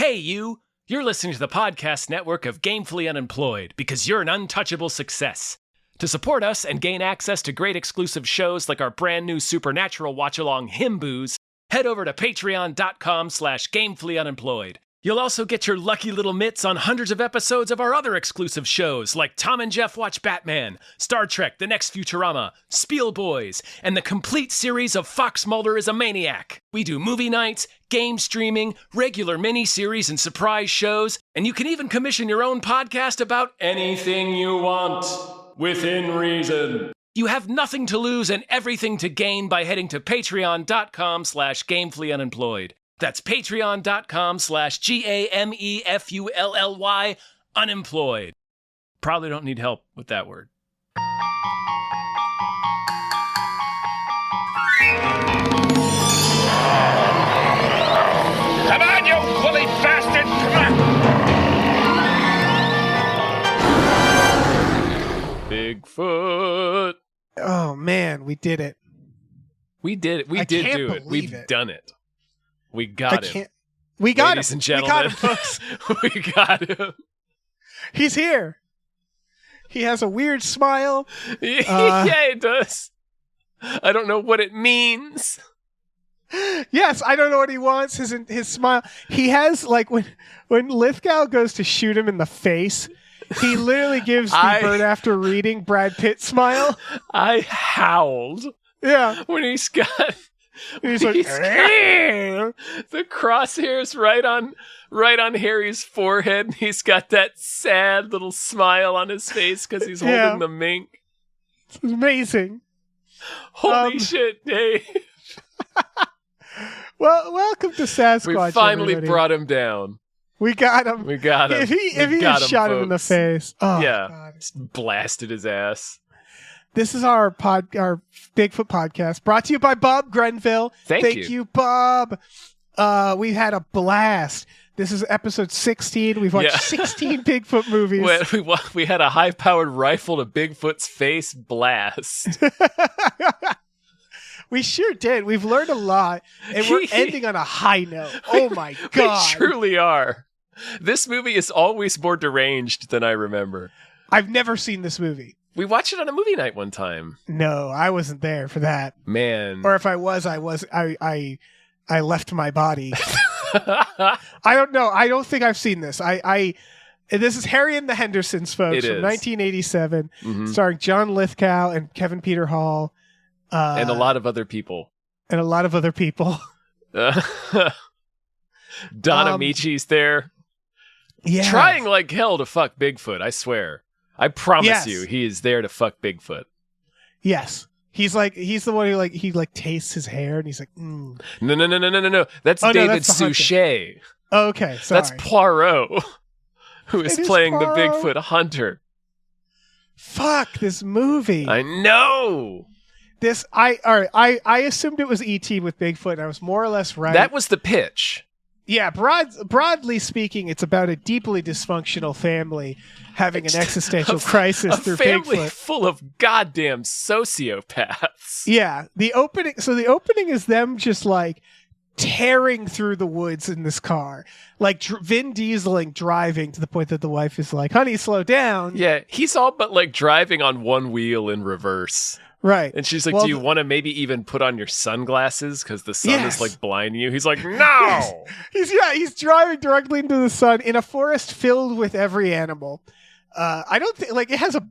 Hey, you! You're listening to the podcast network of Gamefully Unemployed because you're an untouchable success. To support us and gain access to great exclusive shows like our brand new Supernatural watch-along Himboos, head over to patreon.com/gamefullyunemployed. You'll also get your lucky little mitts on hundreds of episodes of our other exclusive shows like Tom and Jeff Watch Batman, Star Trek The Next Futurama, Spiel Boys, and the complete series of Fox Mulder is a Maniac. We do movie nights, game streaming, regular mini-series and surprise shows, and you can even commission your own podcast about anything you want, within reason. You have nothing to lose and everything to gain by heading to patreon.com/gamefullyunemployed. That's patreon.com/GAMEFULLY unemployed. Probably don't need help with that word. Come on, you woolly bastard! Come on! Bigfoot. Oh man, we did it. We did it. We did do it. We've done it. We got him. We got Ladies him. and gentlemen. We got him, folks. We got him. He's here. He has a weird smile. Yeah, it does. I don't know what it means. Yes, I don't know what he wants. His smile. He has, like, when Lithgow goes to shoot him in the face, he literally gives the bird after reading Brad Pitt smile. I howled. Yeah. When he's got the crosshairs right on Harry's forehead, and he's got that sad little smile on his face because he's holding the mink. It's amazing. Holy shit, Dave. Well, welcome to Sasquatch. We finally everybody. brought him down. We got him. We got him. If he had shot him in the face. Oh, yeah. God. Just blasted his ass. This is our Bigfoot podcast, brought to you by Bob Grenville. Thank you, Bob. We've had a blast. This is episode 16. We've watched 16 Bigfoot movies. We had a high-powered rifle to Bigfoot's face blast. We sure did. We've learned a lot, and we're ending on a high note. Oh my God. We truly are. This movie is always more deranged than I remember. I've never seen this movie. We watched it on a movie night one time. No, I wasn't there for that. Man. Or if I was, I left my body. I don't know. I don't think I've seen this. This is Harry and the Hendersons, folks, from 1987, starring John Lithgow and Kevin Peter Hall. And a lot of other people. Donna Michi's there. Yeah. Trying like hell to fuck Bigfoot, I swear. I promise you, he is there to fuck Bigfoot. Yes. He's the one who he tastes his hair and he's like, No. That's David Suchet. Okay, sorry. That's Poirot, who is playing the Bigfoot hunter. Fuck this movie. I know. I assumed it was E.T. with Bigfoot, and I was more or less right. That was the pitch. Yeah, broadly speaking, it's about a deeply dysfunctional family having an existential crisis through Bigfoot. A family full of goddamn sociopaths. Yeah, the opening is them just tearing through the woods in this car, Vin Dieseling driving to the point that the wife is like, "Honey, slow down." Yeah, he's all but driving on one wheel in reverse. Right. And she's like, do you want to maybe even put on your sunglasses? Because the sun is blinding you. He's like, no! He's driving directly into the sun in a forest filled with every animal. I don't think,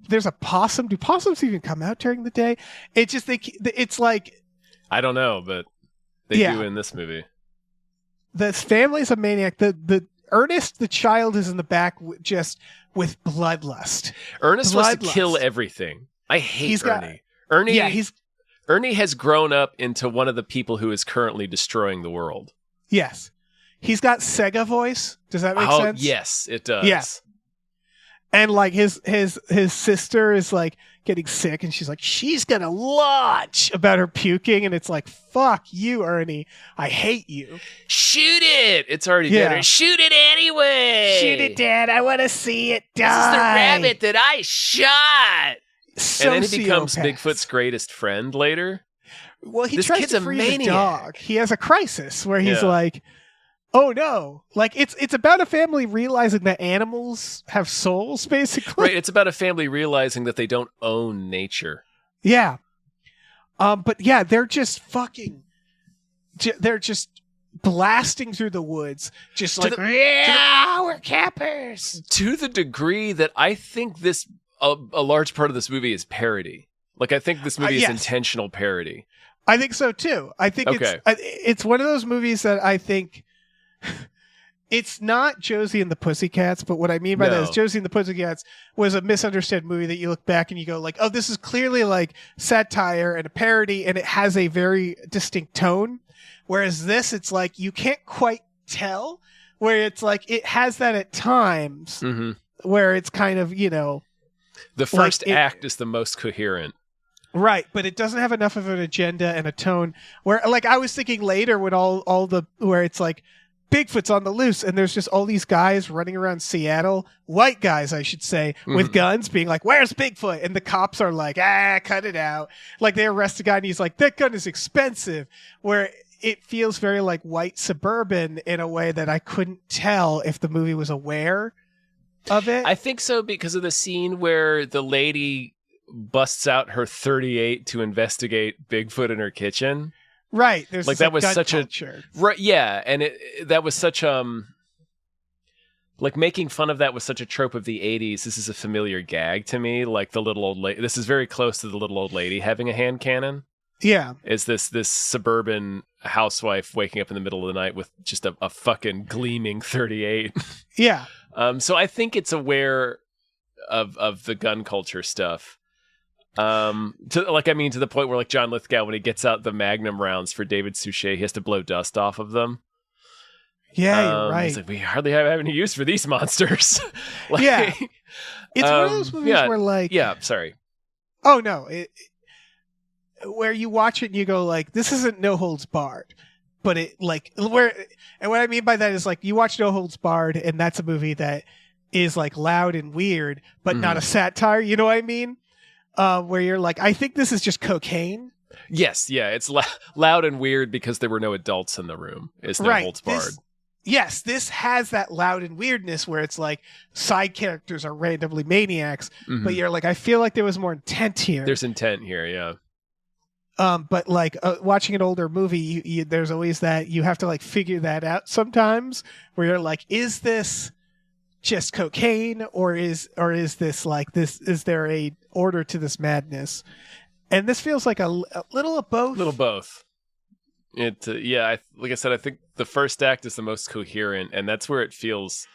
there's a possum. Do possums even come out during the day? It's like... I don't know, but they do in this movie. This family's a maniac. The Ernest, the child, is in the back just with bloodlust. Ernest wants to kill everything. I hate Ernie. Ernie has grown up into one of the people who is currently destroying the world. Yes. He's got Sega voice. Does that make sense? Yes, it does. Yes. And his sister is getting sick and she's like, she's gonna launch about her puking, and it's like, fuck you, Ernie. I hate you. Shoot it! It's already dead. Shoot it anyway! Shoot it, Dad. I want to see it die. This is the rabbit that I shot! Sociopath. And then he becomes Bigfoot's greatest friend later. Well, he tries to free the dog. He has a crisis where he's like, Oh no! Like it's about a family realizing that animals have souls, basically. Right. It's about a family realizing that they don't own nature. Yeah. But yeah, they're just fucking. They're just blasting through the woods, just like we're campers. To the degree that I think this a large part of this movie is parody. Like I think this movie is intentional parody. I think so too. I think it's one of those movies that I think. It's not Josie and the Pussycats, but what I mean by that is Josie and the Pussycats was a misunderstood movie that you look back and you go like, oh, this is clearly like satire and a parody, and it has a very distinct tone. Whereas this, it's like you can't quite tell. Where it's like it has that at times, where it's kind of the first act is the most coherent. Right, but it doesn't have enough of an agenda and a tone. Where like I was thinking later when all the where it's like. Bigfoot's on the loose, and there's just all these guys running around Seattle, white guys, I should say, with guns, being like, "Where's Bigfoot?" And the cops are like, cut it out. Like they arrest a guy, and he's like, "That gun is expensive." Where it feels very like white suburban in a way that I couldn't tell if the movie was aware of it. I think so because of the scene where the lady busts out her .38 to investigate Bigfoot in her kitchen. Right, there's like that was such culture. Right, yeah, and that was such like making fun of that was such a trope of the 80s. This is a familiar gag to me. Like the little old lady. This is very close to the little old lady having a hand cannon. Yeah, is this suburban housewife waking up in the middle of the night with just a fucking gleaming .38? Yeah. So I think it's aware of the gun culture stuff. To the point where like John Lithgow, when he gets out the Magnum rounds for David Suchet, he has to blow dust off of them. Yeah, you're right. He's like, we hardly have any use for these monsters. Yeah, it's one of those movies where like, sorry. Oh no, where you watch it and you go like, this isn't No Holds Barred, but it like and what I mean by that is like you watch No Holds Barred and that's a movie that is like loud and weird, but not a satire. You know what I mean? Where you're like, I think this is just cocaine. Yes, yeah, it's loud and weird because there were no adults in the room. It's No Holds Barred. This has that loud and weirdness where it's like side characters are randomly maniacs, but you're like, I feel like there was more intent here. There's intent here, yeah. But like watching an older movie, you there's always that you have to like figure that out sometimes, where you're like, is this just cocaine, or is this like this? Is there a order to this madness? And this feels like a little of both. Little both. It like I said, I think the first act is the most coherent, and that's where it feels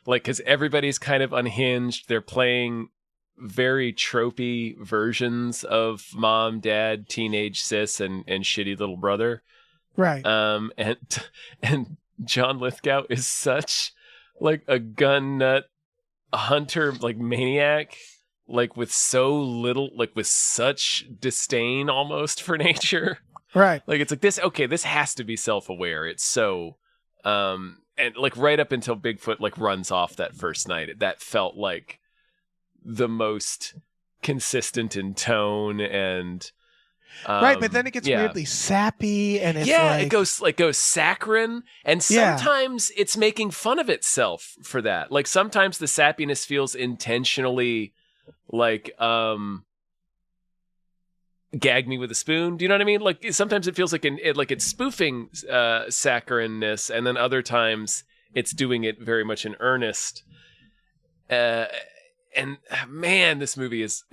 like because everybody's kind of unhinged. They're playing very tropey versions of mom, dad, teenage sis, and shitty little brother. Right. And John Lithgow is such like a gun nut hunter, like maniac, like with so little, like with such disdain almost for nature. Right. Like it's like this has to be self-aware. It's so and like right up until Bigfoot like runs off that first night, that felt like the most consistent in tone and right, but then it gets weirdly sappy, and it's it goes saccharine, and sometimes it's making fun of itself for that. Like sometimes the sappiness feels intentionally like gag me with a spoon. Do you know what I mean? Like sometimes it feels like it's spoofing saccharineness, and then other times it's doing it very much in earnest. And man, this movie is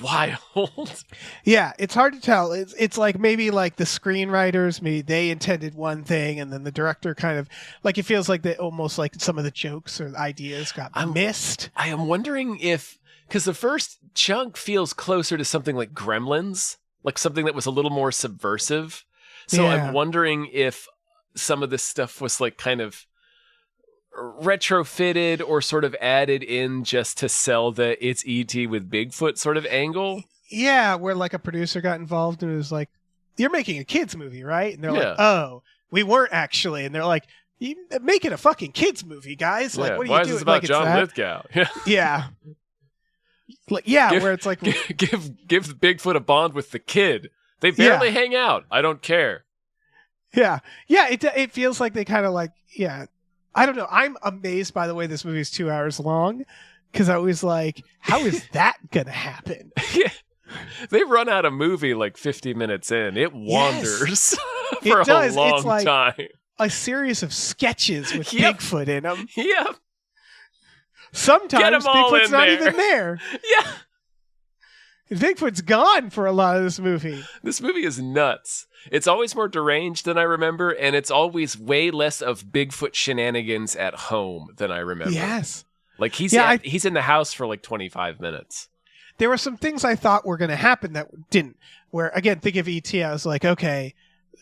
wild. Yeah, it's hard to tell. It's like maybe like the screenwriters, maybe they intended one thing, and then the director kind of like it feels like they almost like some of the jokes or ideas got missed. I am wondering if because the first chunk feels closer to something like Gremlins, like something that was a little more subversive. So I'm wondering if some of this stuff was like kind of retrofitted or sort of added in just to sell the it's E.T. with Bigfoot sort of angle. Yeah, where like a producer got involved and it was like, you're making a kids movie, right? And they're like, oh, we weren't actually. And they're like, you making a fucking kids movie, guys. Like, what are you doing? Why is this about like, John Lithgow? Yeah. Like, where it's like give Bigfoot a bond with the kid. They barely hang out. I don't care. Yeah. Yeah, it feels like they kind of like, yeah. I don't know. I'm amazed by the way this movie is 2 hours long, because I was like, how is that going to happen? Yeah. They run out of movie like 50 minutes in. It wanders for it does. a long it's like time. A series of sketches with Yep. Bigfoot in them. Yep. Sometimes Bigfoot's not even there. Yeah. Bigfoot's gone for a lot of this movie. This movie is nuts. It's always more deranged than I remember, and it's always way less of Bigfoot shenanigans at home than I remember. Yes. Like he's in the house for like 25 minutes. There were some things I thought were going to happen that didn't. Where, again, think of E.T., I was like, okay,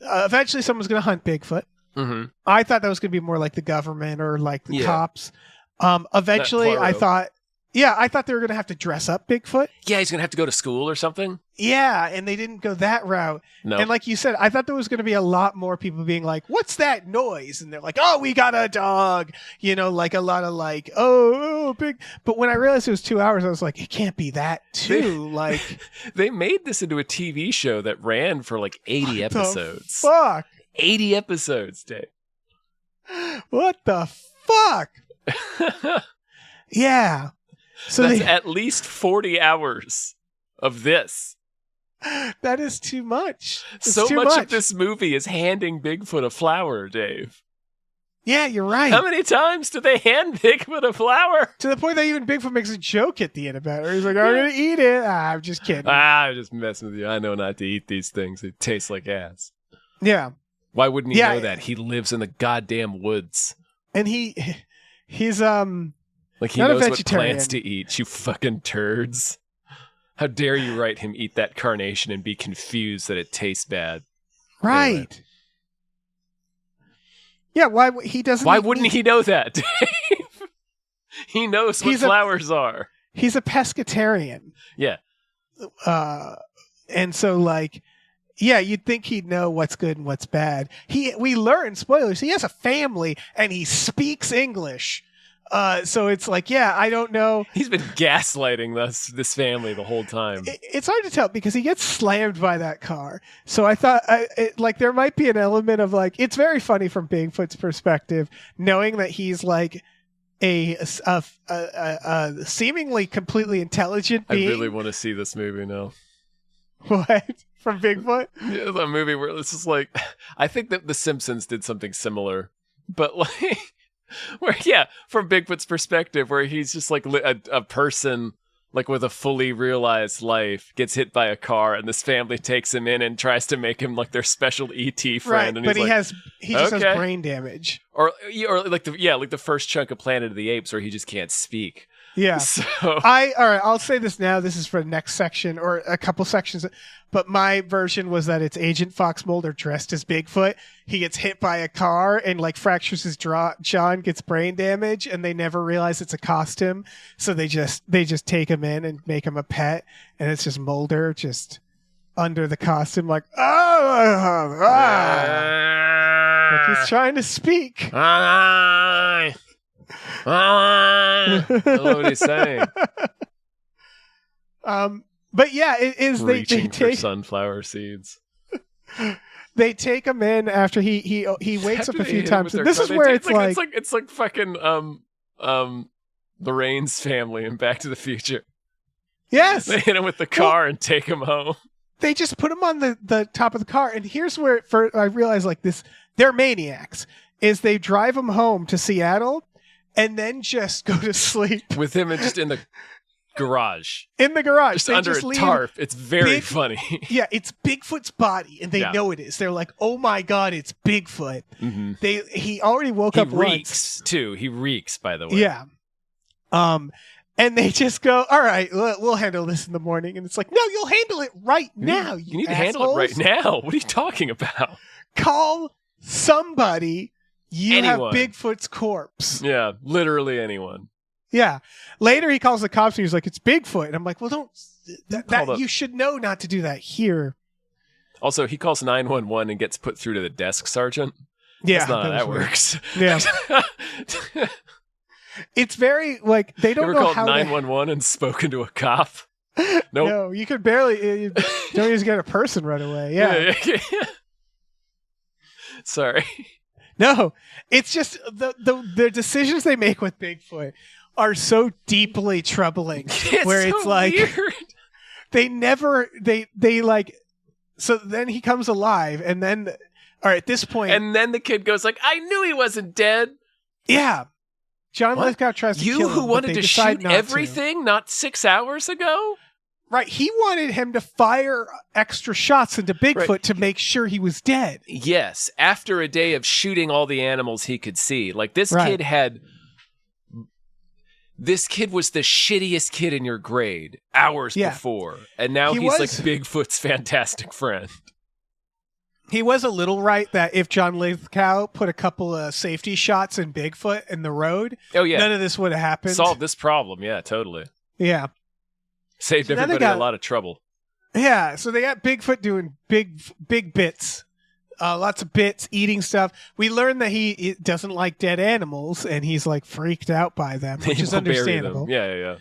eventually someone's going to hunt Bigfoot. Mm-hmm. I thought that was going to be more like the government or like the cops. Eventually, I thought they were going to have to dress up Bigfoot. Yeah, he's going to have to go to school or something. Yeah, and they didn't go that route. No. And like you said, I thought there was going to be a lot more people being like, what's that noise? And they're like, oh, we got a dog. You know, like a lot of like, oh, big. But when I realized it was 2 hours, I was like, it can't be that too. Like, they made this into a TV show that ran for like 80 episodes. Fuck. 80 episodes, Dave. What the fuck? Yeah. So that's at least 40 hours of this. That is too much. It's so too much of this movie is handing Bigfoot a flower, Dave. Yeah, you're right. How many times do they hand Bigfoot a flower? To the point that even Bigfoot makes a joke at the end about it. He's like, I'm going to eat it. I'm just kidding. I'm just messing with you. I know not to eat these things. They taste like ass. Yeah. Why wouldn't he know that? He lives in the goddamn woods. And he's like he knows what plants to eat, you fucking turds. How dare you write him eat that carnation and be confused that it tastes bad? Right. Anyway. Yeah, why wouldn't he know that, Dave? He knows what flowers are. He's a pescatarian. Yeah. And so like, yeah, you'd think he'd know what's good and what's bad. We learn, spoilers, he has a family and he speaks English. So it's like, yeah, I don't know. He's been gaslighting this family the whole time. It's hard to tell because he gets slammed by that car. So I thought, like, there might be an element of like, it's very funny from Bigfoot's perspective, knowing that he's like a seemingly completely intelligent being. I really want to see this movie now. What? From Bigfoot? Yeah, the movie where it's just like, I think that The Simpsons did something similar, but like. Where, yeah, from Bigfoot's perspective, where he's just like a person like with a fully realized life gets hit by a car, and this family takes him in and tries to make him like their special ET friend. Right, and but he just has brain damage, or like the first chunk of Planet of the Apes, where he just can't speak. Yeah. So all right, I'll say this now. This is for the next section or a couple sections. But my version was that it's Agent Fox Mulder dressed as Bigfoot. He gets hit by a car and like fractures his jaw and gets brain damage, and they never realize it's a costume. So they just take him in and make him a pet, and it's just Mulder just under the costume, like like he's trying to speak. I don't know what he's saying. But yeah, it is they take for sunflower seeds. They take him in after he wakes up a few times. And this is where it's like fucking Lorraine's family in Back to the Future. Yes, they hit him with the car and take him home. They just put him on the top of the car, and here's where I realized like this: they're maniacs. Is they drive him home to Seattle, and then just go to sleep with him and just in the garage. In the garage. Just under a tarp. It's very funny. Yeah, it's Bigfoot's body, and they know it is. They're like, oh my God, it's Bigfoot. Mm-hmm. He already woke up once. He reeks, too. He reeks, by the way. Yeah. And they just go, all right, we'll handle this in the morning. And it's like, no, you'll handle it right now, you need to handle it right now. What are you talking about? Call somebody. Anyone. Have Bigfoot's corpse. Yeah, literally anyone. Yeah. Later, he calls the cops and he's like, it's Bigfoot. And I'm like, well, don't. You should know not to do that here. Also, he calls 911 and gets put through to the desk sergeant. Yeah. That's not how that works. Yeah. It's very, like, they don't know how to... 911 and spoken to a cop? Nope. No, you could barely... You don't even get a person right away. Yeah. Sorry. No, it's just the decisions they make with Bigfoot are so deeply troubling. It's like weird. they like. So then he comes alive, and then, all right, at this point, and then the kid goes like, "I knew he wasn't dead." Yeah, John Lithgow tries to kill him. You who wanted to shoot everything not 6 hours ago? Right, he wanted him to fire extra shots into Bigfoot to make sure he was dead. Yes, after a day of shooting all the animals he could see. Like, this kid was the shittiest kid in your grade hours before. And now he's like Bigfoot's fantastic friend. He was a little right that if John Lithgow put a couple of safety shots in Bigfoot in the road, none of this would have happened. Solved this problem, yeah, totally. Yeah. Saved everybody a lot of trouble. Yeah, so they got Bigfoot doing big bits. Lots of bits, eating stuff. We learned that he doesn't like dead animals, and he's like freaked out by them, which is understandable. Yeah.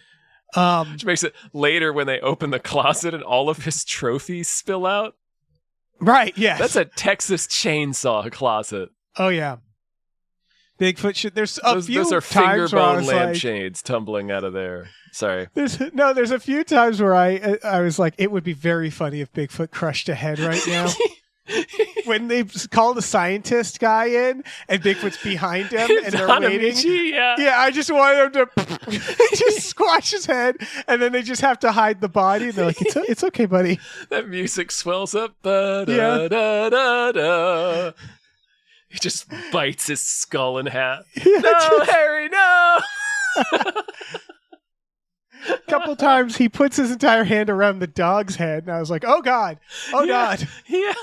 Which makes it later when they open the closet and all of his trophies spill out. Right, yes. That's a Texas chainsaw closet. Oh, yeah. Bigfoot should. There's a few those are times where I was lampshades tumbling out of there. Sorry. There's a few times where I was like, it would be very funny if Bigfoot crushed a head right now. When they call the scientist guy in and Bigfoot's behind him and they're waiting. Yeah, I just want him to just squash his head, and then they just have to hide the body, and they're like, it's okay, buddy. That music swells up. Da-da-da-da-da. He just bites his skull in half. Yeah, no, Harry, no! A couple times he puts his entire hand around the dog's head, and I was like, oh, God. Oh, God. Yeah.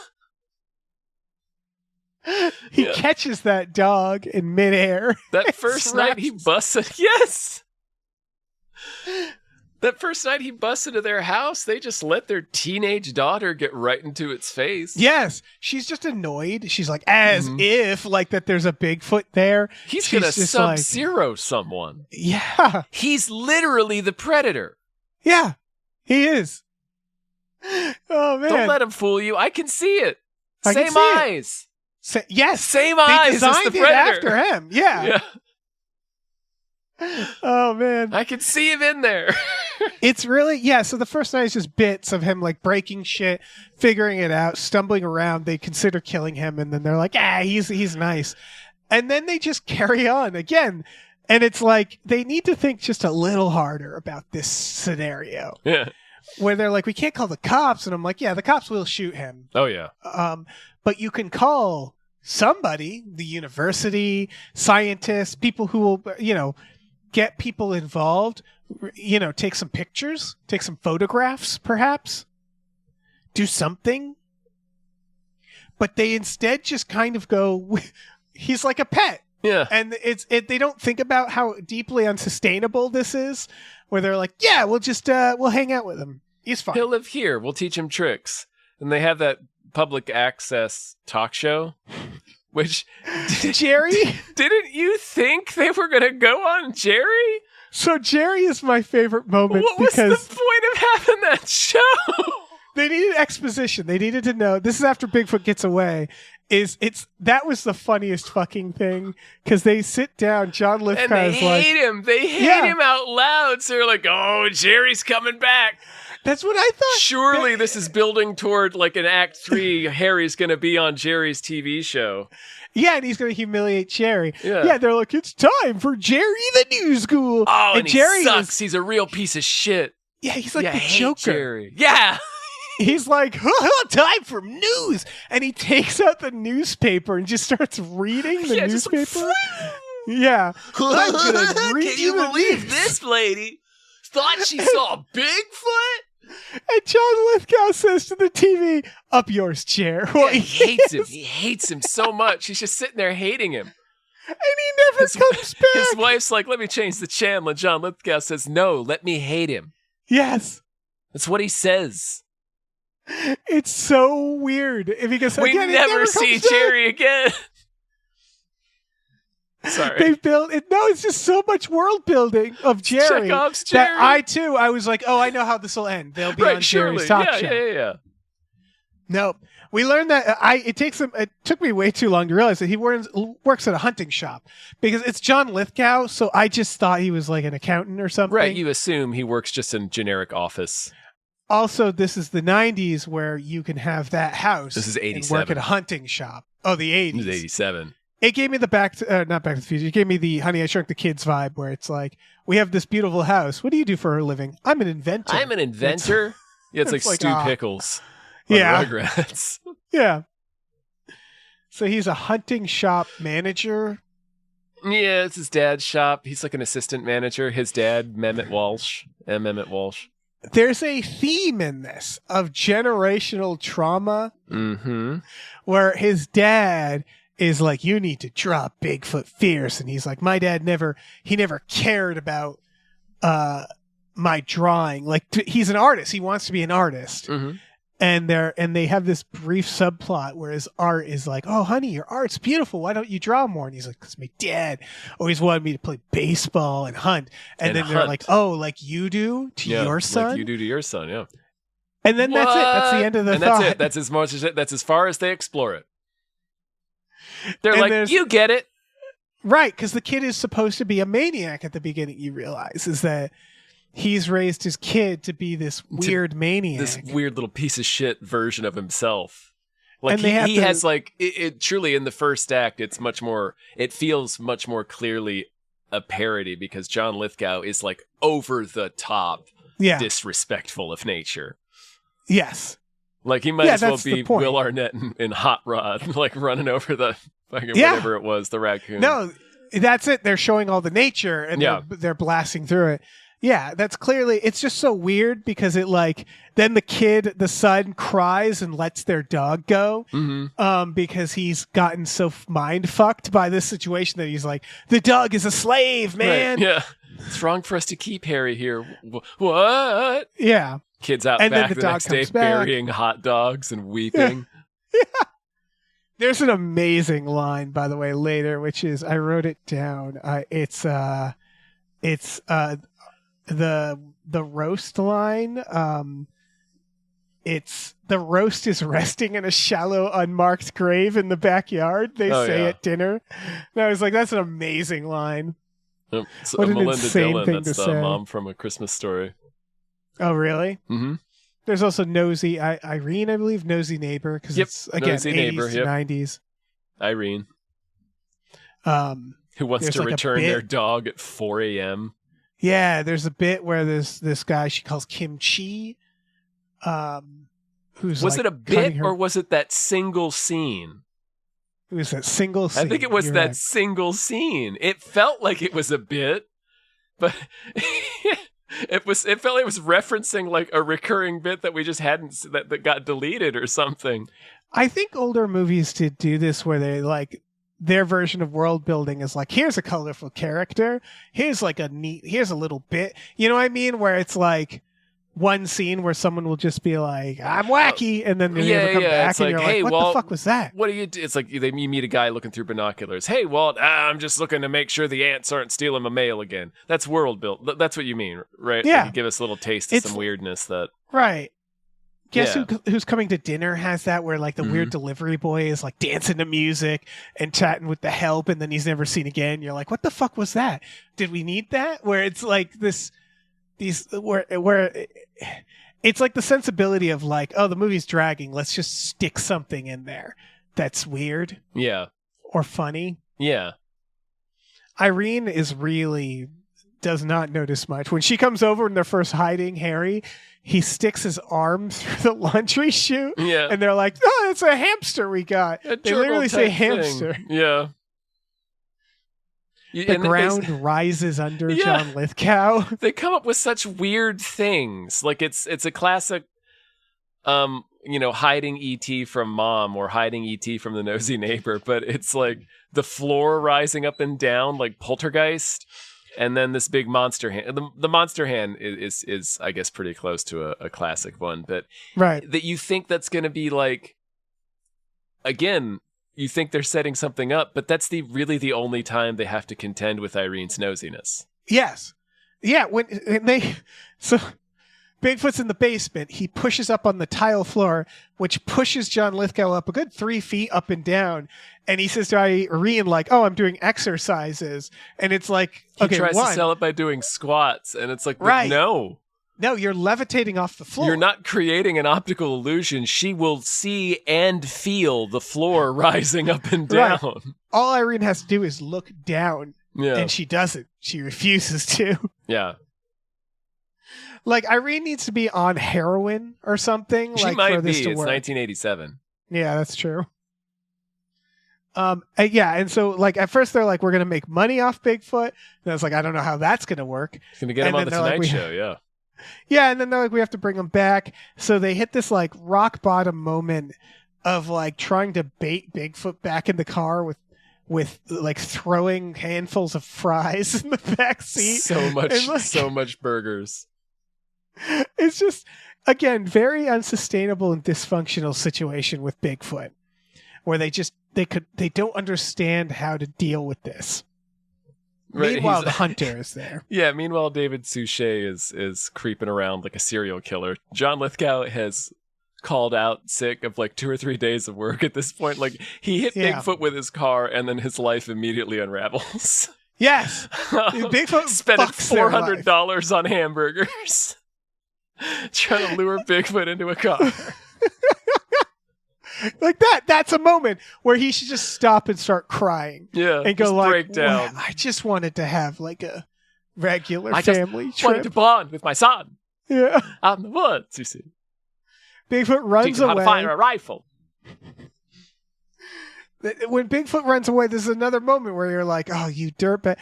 He catches that dog in midair. That first night he busted. Yes. That first night he busted into their house, they just let their teenage daughter get right into its face. Yes. She's just annoyed. She's like, as if, like, that there's a Bigfoot there. He's going to Sub-Zero someone. Yeah. He's literally the Predator. Yeah, he is. Oh, man. Don't let him fool you. I can see it. Same eyes. Yes. Same eyes as the Predator. After him. Yeah. Oh, man. I can see him in there. It's really, so the first night is just bits of him like breaking shit, figuring it out, stumbling around. They consider killing him, and then they're like, he's nice. And then they just carry on again. And it's like, they need to think just a little harder about this scenario. Yeah. Where they're like, we can't call the cops. And I'm like, the cops will shoot him. Oh, yeah. But you can call somebody, the university, scientists, people who will, get people involved, take some pictures, take some photographs, perhaps, do something. But they instead just kind of go, he's like a pet. Yeah. And they don't think about how deeply unsustainable this is, where they're like, we'll just, we'll hang out with him. He's fine. He'll live here. We'll teach him tricks. And they have that public access talk show, which Jerry, didn't you think they were going to go on Jerry? So Jerry is my favorite moment. What was the point of having that show? They needed exposition. They needed to know. This is after Bigfoot gets away. That was the funniest fucking thing, because they sit down. John Lithgow and they is like, hate him. They hate him out loud. So they're like, "Oh, Jerry's coming back." That's what I thought. Surely this is building toward like an Act 3. Harry's going to be on Jerry's TV show. Yeah, and he's going to humiliate Jerry. Yeah, they're like, it's time for Jerry the New School. Oh, and Jerry he sucks. He's a real piece of shit. Yeah, he's like the Joker. Jerry. Yeah. He's like, time for news. And he takes out the newspaper and just starts reading the newspaper. Yeah. I'm gonna read Can you believe this lady thought she saw Bigfoot? And John Lithgow says to the TV, up yours, chair. Well, he hates him. He hates him so much. He's just sitting there hating him. And he never comes back. His wife's like, let me change the channel. And John Lithgow says, no, let me hate him. Yes. That's what he says. It's so weird. We never see Jerry again. Sorry. They've built it. No, it's just so much world building of Jerry. Chekhov's Jerry. That I was like, I know how this will end. They'll be on Jerry's talk show. Yeah. No, We learned that it took me way too long to realize that he works at a hunting shop because it's John Lithgow. So I just thought he was like an accountant or something. Right. You assume he works just in generic office. Also, this is the 90s where you can have that house. This is 87. And work at a hunting shop. Oh, the 80s. This is 87. It gave me the not Back to the Future. It gave me the Honey, I Shrunk the Kids vibe where it's like, we have this beautiful house. What do you do for a living? I'm an inventor. I'm an inventor? It's like Stu Pickles. Yeah. Rugrats. Yeah. So he's a hunting shop manager. Yeah, it's his dad's shop. He's like an assistant manager. His dad, Mehmet Walsh. Mehmet Walsh. There's a theme in this of generational trauma Mm-hmm. where his dad is like, you need to draw Bigfoot fierce. And he's like, my dad never cared about my drawing. Like he's an artist. He wants to be an artist. Mm-hmm. And they have this brief subplot where his art is like, oh, honey, your art's beautiful. Why don't you draw more? And he's like, because my dad always wanted me to play baseball and hunt. And then they're like, oh, like you do to your son? Like you do to your son, yeah. And then that's it. That's the end of the thought. That's it. That's as far as they explore it. They're like, you get it. Right, because the kid is supposed to be a maniac at the beginning, you realize, is that he's raised his kid to be this weird maniac. This weird little piece of shit version of himself. Like and he has like it truly in the first act it feels much more clearly a parody because John Lithgow is like over the top disrespectful of nature. Yes. Like he might as well be Will Arnett in Hot Rod, like running over the fucking whatever it was, the raccoon. No, that's it. They're showing all the nature and they're blasting through it. Yeah, that's clearly, it's just so weird because it like, then the son cries and lets their dog go because he's gotten so mind fucked by this situation that he's like, the dog is a slave, man. Right. Yeah. It's wrong for us to keep Harry here. What? Yeah. Kids out back the next day burying hot dogs and weeping. Yeah. There's an amazing line, by the way, later, which is, I wrote it down. It's the roast line. It's the roast is resting in a shallow, unmarked grave in the backyard. They say at dinner. And I was like, that's an amazing line. Yep. So what an Melinda insane Dillon, thing that's to the say. mom from A Christmas Story. Oh, really? Mm-hmm. There's also Nosy Irene, I believe, Nosy Neighbor, because it's again Nosy 80s Neighbor, to 90s. Irene, who wants to like return their dog at 4 a.m. Yeah, there's a bit where there's this guy she calls Kim Chi, who's was like it a bit or was it that single scene? It was that single scene. I think it was single scene. It felt like it was a bit, but it felt like it was referencing like a recurring bit that we just hadn't that got deleted or something. I think older movies did do this where they like their version of world building is like, here's a colorful character, here's like here's a little bit, you know what I mean, where it's like one scene where someone will just be like, I'm wacky, and then they never come back, and you're like, hey, what the fuck was that? What do you do? It's like you meet a guy looking through binoculars. Hey, Walt, I'm just looking to make sure the ants aren't stealing my mail again. That's world build. That's what you mean, right? Yeah. Like you give us a little taste of some weirdness that... Right. Guess who's coming to dinner has that, where like the weird delivery boy is like dancing to music and chatting with the help, and then he's never seen again. You're like, what the fuck was that? Did we need that? Where it's like where it's like the sensibility of like, oh, the movie's dragging, let's just stick something in there that's weird. Yeah. Or funny. Yeah. Irene does not notice much. When she comes over and they're first hiding Harry, he sticks his arm through the laundry chute. Yeah. And they're like, oh, it's a hamster we got. They literally say hamster. Thing. Yeah. The ground rises under John Lithgow. They come up with such weird things. Like it's a classic, hiding E.T. from mom or hiding E.T. from the nosy neighbor. But it's like the floor rising up and down like Poltergeist. And then this big monster hand. The monster hand is I guess pretty close to a classic one. But that you think that's going to be like, again, you think they're setting something up, but that's really the only time they have to contend with Irene's nosiness. Yes. Yeah, Bigfoot's in the basement. He pushes up on the tile floor, which pushes John Lithgow up a good 3 feet up and down. And he says to Irene, like, "Oh, I'm doing exercises." And it's like, okay, he tries to sell it by doing squats, and it's like, right. No, you're levitating off the floor. You're not creating an optical illusion. She will see and feel the floor rising up and down. Right. All Irene has to do is look down, and she doesn't. She refuses to. Yeah. Like, Irene needs to be on heroin or something. She like, might for this be. to It's work. 1987. Yeah, that's true. And so, like, at first they're like, we're going to make money off Bigfoot. And I was like, I don't know how that's going to work. It's going to get him on the Tonight Show, yeah. Yeah, and then they're like, we have to bring him back. So they hit this, like, rock bottom moment of, like, trying to bait Bigfoot back in the car with like throwing handfuls of fries in the back seat. So much burgers. It's just, again, very unsustainable and dysfunctional situation with Bigfoot, where they don't understand how to deal with this. Right, meanwhile, the hunter is there. Yeah, meanwhile, David Suchet is creeping around like a serial killer. John Lithgow has called out sick of like 2 or 3 days of work at this point. Like, he hit Bigfoot with his car, and then his life immediately unravels. Yes. Bigfoot spending $400 on hamburgers. Trying to lure Bigfoot into a car. Like that's a moment where he should just stop and start crying. Yeah. And go like, break down. I just wanted to have like a regular family trip. I wanted to bond with my son. Yeah. Out in the woods, you see. Bigfoot runs away. How to fire a rifle. When Bigfoot runs away, there's another moment where you're like, "Oh, you dirtbag!"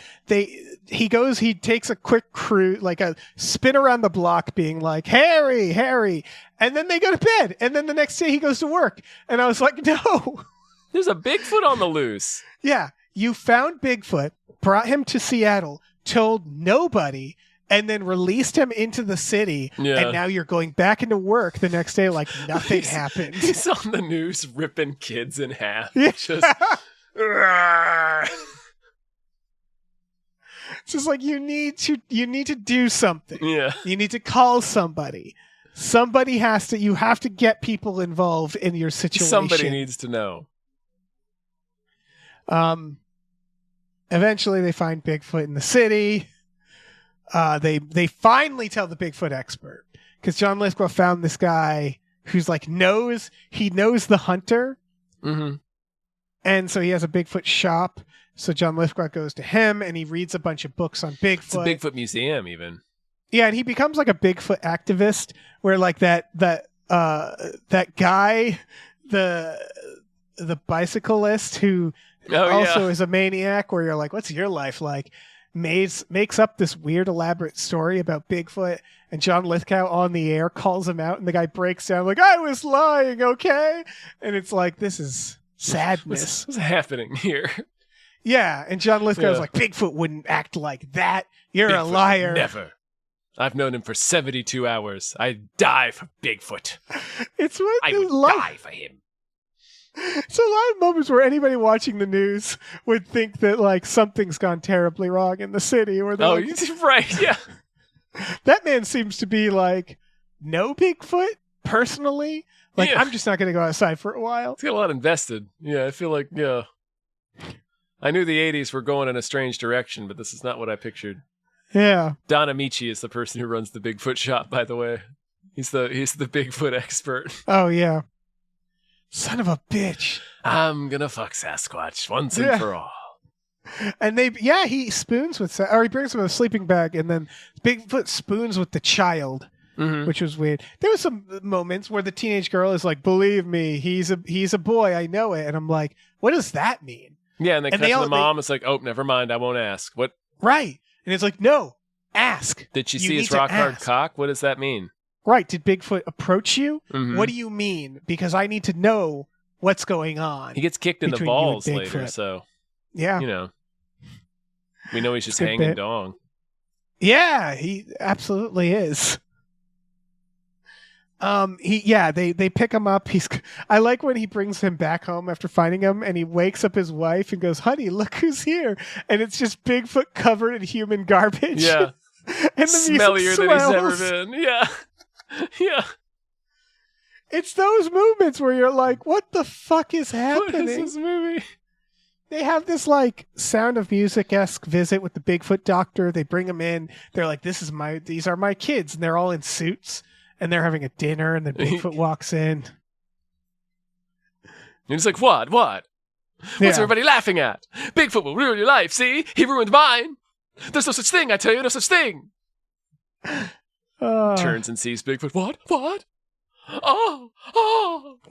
He takes a quick cruise, like a spin around the block, being like, "Harry, Harry," and then they go to bed. And then the next day he goes to work, and I was like, "No, there's a Bigfoot on the loose." Yeah, you found Bigfoot, brought him to Seattle, told nobody, and then released him into the city, and now you're going back into work the next day like nothing happened. He's on the news ripping kids in half. Yeah. Just, it's just like you need to do something. Yeah. You need to call somebody. You have to get people involved in your situation. Somebody needs to know. Eventually they find Bigfoot in the city. They finally tell the Bigfoot expert, because John Lithgow found this guy who's like knows the hunter. Mm-hmm. And so he has a Bigfoot shop. So John Lithgow goes to him and he reads a bunch of books on Bigfoot. It's a Bigfoot museum even. Yeah, and he becomes like a Bigfoot activist, where like that guy, the bicyclist who is a maniac, where you're like, what's your life like? Makes up this weird elaborate story about Bigfoot, and John Lithgow on the air calls him out, and the guy breaks down like, I was lying, okay? And it's like, this is sadness. What's happening here? Yeah, and John Lithgow's like, Bigfoot wouldn't act like that. You're a liar. Never. I've known him for 72 hours. I'd die for Bigfoot. I would die for him. So a lot of moments where anybody watching the news would think that like something's gone terribly wrong in the city, or right, yeah. That man seems to be like, no Bigfoot personally. Like, I'm just not going to go outside for a while. He's got a lot invested. Yeah, I feel like, I knew the 80s were going in a strange direction, but this is not what I pictured. Yeah. Don Amici is the person who runs the Bigfoot shop, by the way. He's the Bigfoot expert. Oh, yeah. Son of a bitch. I'm gonna fuck Sasquatch once and for all. And he spoons with, or he brings him a sleeping bag, and then Bigfoot spoons with the child, which was weird. There was some moments where the teenage girl is like, believe me, he's a boy, I know it. And I'm like, what does that mean? Yeah, and they cut to the mom, it's like, oh, never mind, I won't ask. What? Right. And it's like, no, ask. Did she see his rock hard cock? What does that mean? Right. Did Bigfoot approach you? Mm-hmm. What do you mean? Because I need to know what's going on. He gets kicked in the balls later, so yeah, we know he's just hanging dong. Yeah, he absolutely is. They pick him up. I like when he brings him back home after finding him, and he wakes up his wife and goes, "Honey, look who's here!" And it's just Bigfoot covered in human garbage. Yeah. And the smellier than he's ever been. Yeah. Yeah. It's those moments where you're like, what the fuck is What happening? is this movie? They have this like Sound of Music-esque visit with the Bigfoot doctor. They bring him in. They're like, these are my kids. And they're all in suits and they're having a dinner and then Bigfoot walks in. And he's like, what? What's everybody laughing at? Bigfoot will ruin your life, see? He ruined mine. There's no such thing, I tell you, no such thing. Turns and sees Bigfoot. What? Oh,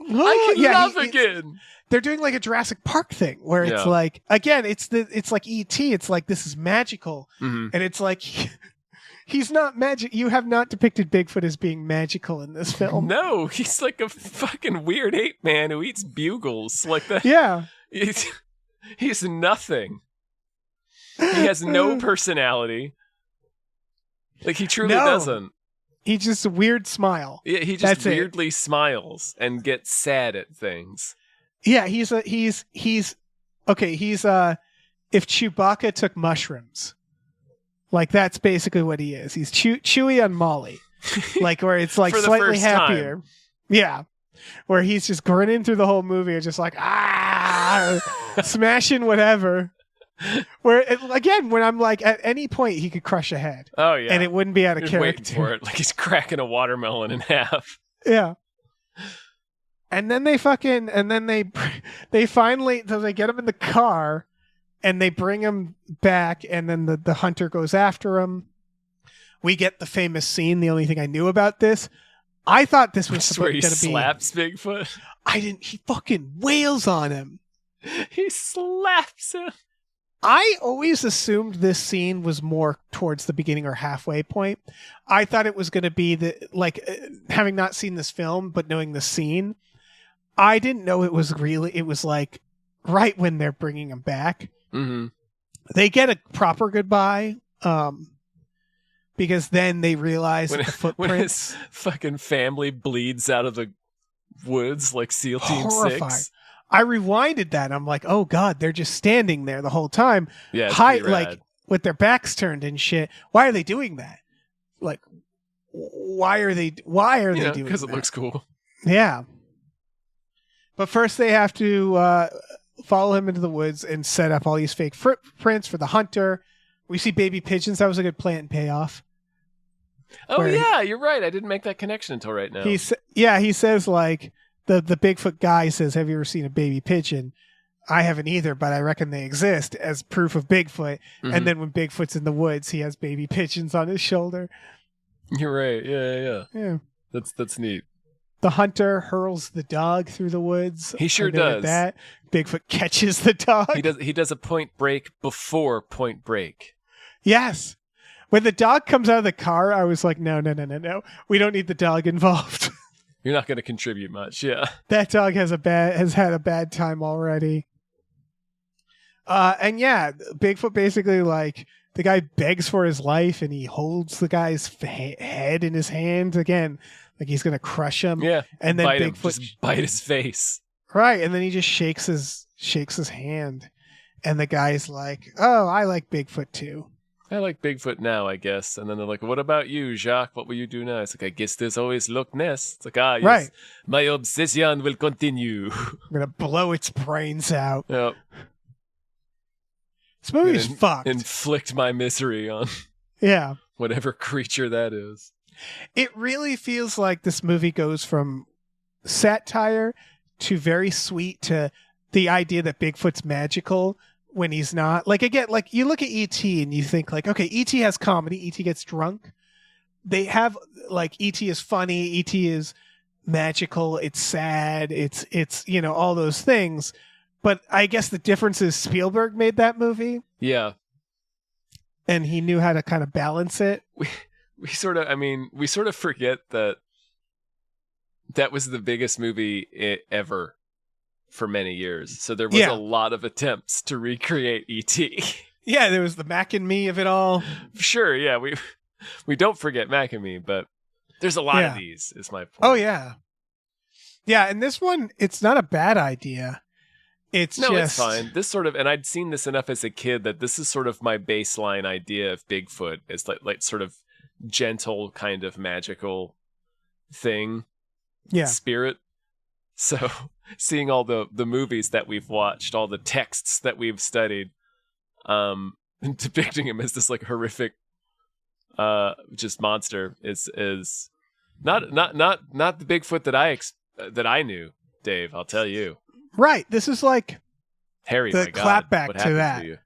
I can laugh again. They're doing like a Jurassic Park thing where it's like, again, it's like E.T. It's like, this is magical. Mm-hmm. And it's like, he's not magic. You have not depicted Bigfoot as being magical in this film. No, he's like a fucking weird ape man who eats bugles. Like that. Yeah. He's nothing. He has no personality. Like, he truly doesn't. He's just a weird smile. Yeah, he just weirdly smiles and gets sad at things. Yeah, he's if Chewbacca took mushrooms. Like, that's basically what he is. He's Chewie on Molly. Like, where it's like slightly happier. Time. Yeah. Where he's just grinning through the whole movie and just like, smashing whatever. Where, again, when I'm like, at any point he could crush a head. Oh, yeah. And it wouldn't be out of character. Waiting for it. Like he's cracking a watermelon in half. Yeah. And then they finally, so they get him in the car and they bring him back and then the hunter goes after him. We get the famous scene. The only thing I knew about this, I thought this was where he going to be. slaps Bigfoot. He fucking wails on him. He slaps him. I always assumed this scene was more towards the beginning or halfway point. I thought it was going to be having not seen this film, but knowing the scene, I didn't know it was like right when they're bringing him back. Mm-hmm. They get a proper goodbye, because then they realize the footprints. When his fucking family bleeds out of the woods like SEAL Team 6. I rewinded that. I'm like, oh god, they're just standing there the whole time, like with their backs turned and shit. Why are they doing that? Like, why are they doing that? Because it looks cool. Yeah. But first, they have to follow him into the woods and set up all these fake footprints for the hunter. We see baby pigeons. That was a good plant payoff. Oh yeah, you're right. I didn't make that connection until right now. He says like. The Bigfoot guy says, have you ever seen a baby pigeon? I haven't either, but I reckon they exist as proof of Bigfoot. Mm-hmm. And then when Bigfoot's in the woods, he has baby pigeons on his shoulder. You're right. Yeah. That's neat. The hunter hurls the dog through the woods. He sure does. That Bigfoot catches the dog. He does a Point Break before Point Break. Yes. When the dog comes out of the car, I was like, no. We don't need the dog involved. You're not going to contribute much, yeah. That dog has had a bad time already. And yeah, Bigfoot basically, like, the guy begs for his life and he holds the guy's head in his hands again, like he's going to crush him. Yeah. And then Bigfoot just bite his face. Right, and then he just shakes his hand, and the guy's like, "Oh, I like Bigfoot too." I like Bigfoot now, I guess. And then they're like, what about you, Jacques? What will you do now? It's like, I guess there's always Loch Ness. It's like, yes, right. My obsession will continue. I'm going to blow its brains out. Yep. This movie's fucked. Inflict my misery on whatever creature that is. It really feels like this movie goes from satire to very sweet to the idea that Bigfoot's magical when he's not. Like, again, like you look at E.T. and you think like, okay, E.T. has comedy, E.T. gets drunk. They have like E.T. is funny, E.T. is magical, it's sad, it's all those things. But I guess the difference is Spielberg made that movie. Yeah. And he knew how to kind of balance it. We sort of forget that was the biggest movie ever for many years. So there was a lot of attempts to recreate E.T. Yeah, there was the Mac and Me of it all. Sure, yeah. We don't forget Mac and Me, but there's a lot of these, is my point. Oh, yeah. Yeah, and this one, it's not a bad idea. It's fine. This sort of, and I'd seen this enough as a kid that this is sort of my baseline idea of Bigfoot. It's like sort of gentle, kind of magical thing, Yeah. spirit. So seeing all the movies that we've watched, all the texts that we've studied, and depicting him as this like horrific, just monster is not the Bigfoot that I knew, Dave. I'll tell you. Right. This is like Harry. the My God, clapback what to happened that. to you?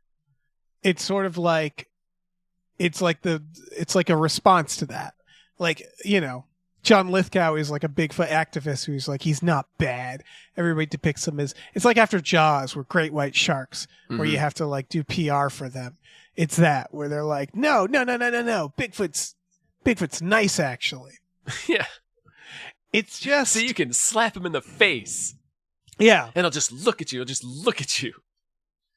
It's sort of like it's like a response to that. Like, you know, John Lithgow is like a Bigfoot activist who's like, he's not bad. Everybody depicts him as, it's like after Jaws, where great white sharks, where you have to like do PR for them. It's that where they're like, no. Bigfoot's nice, actually. Yeah. It's just, So you can slap him in the face. Yeah. And he'll just look at you. He'll just look at you.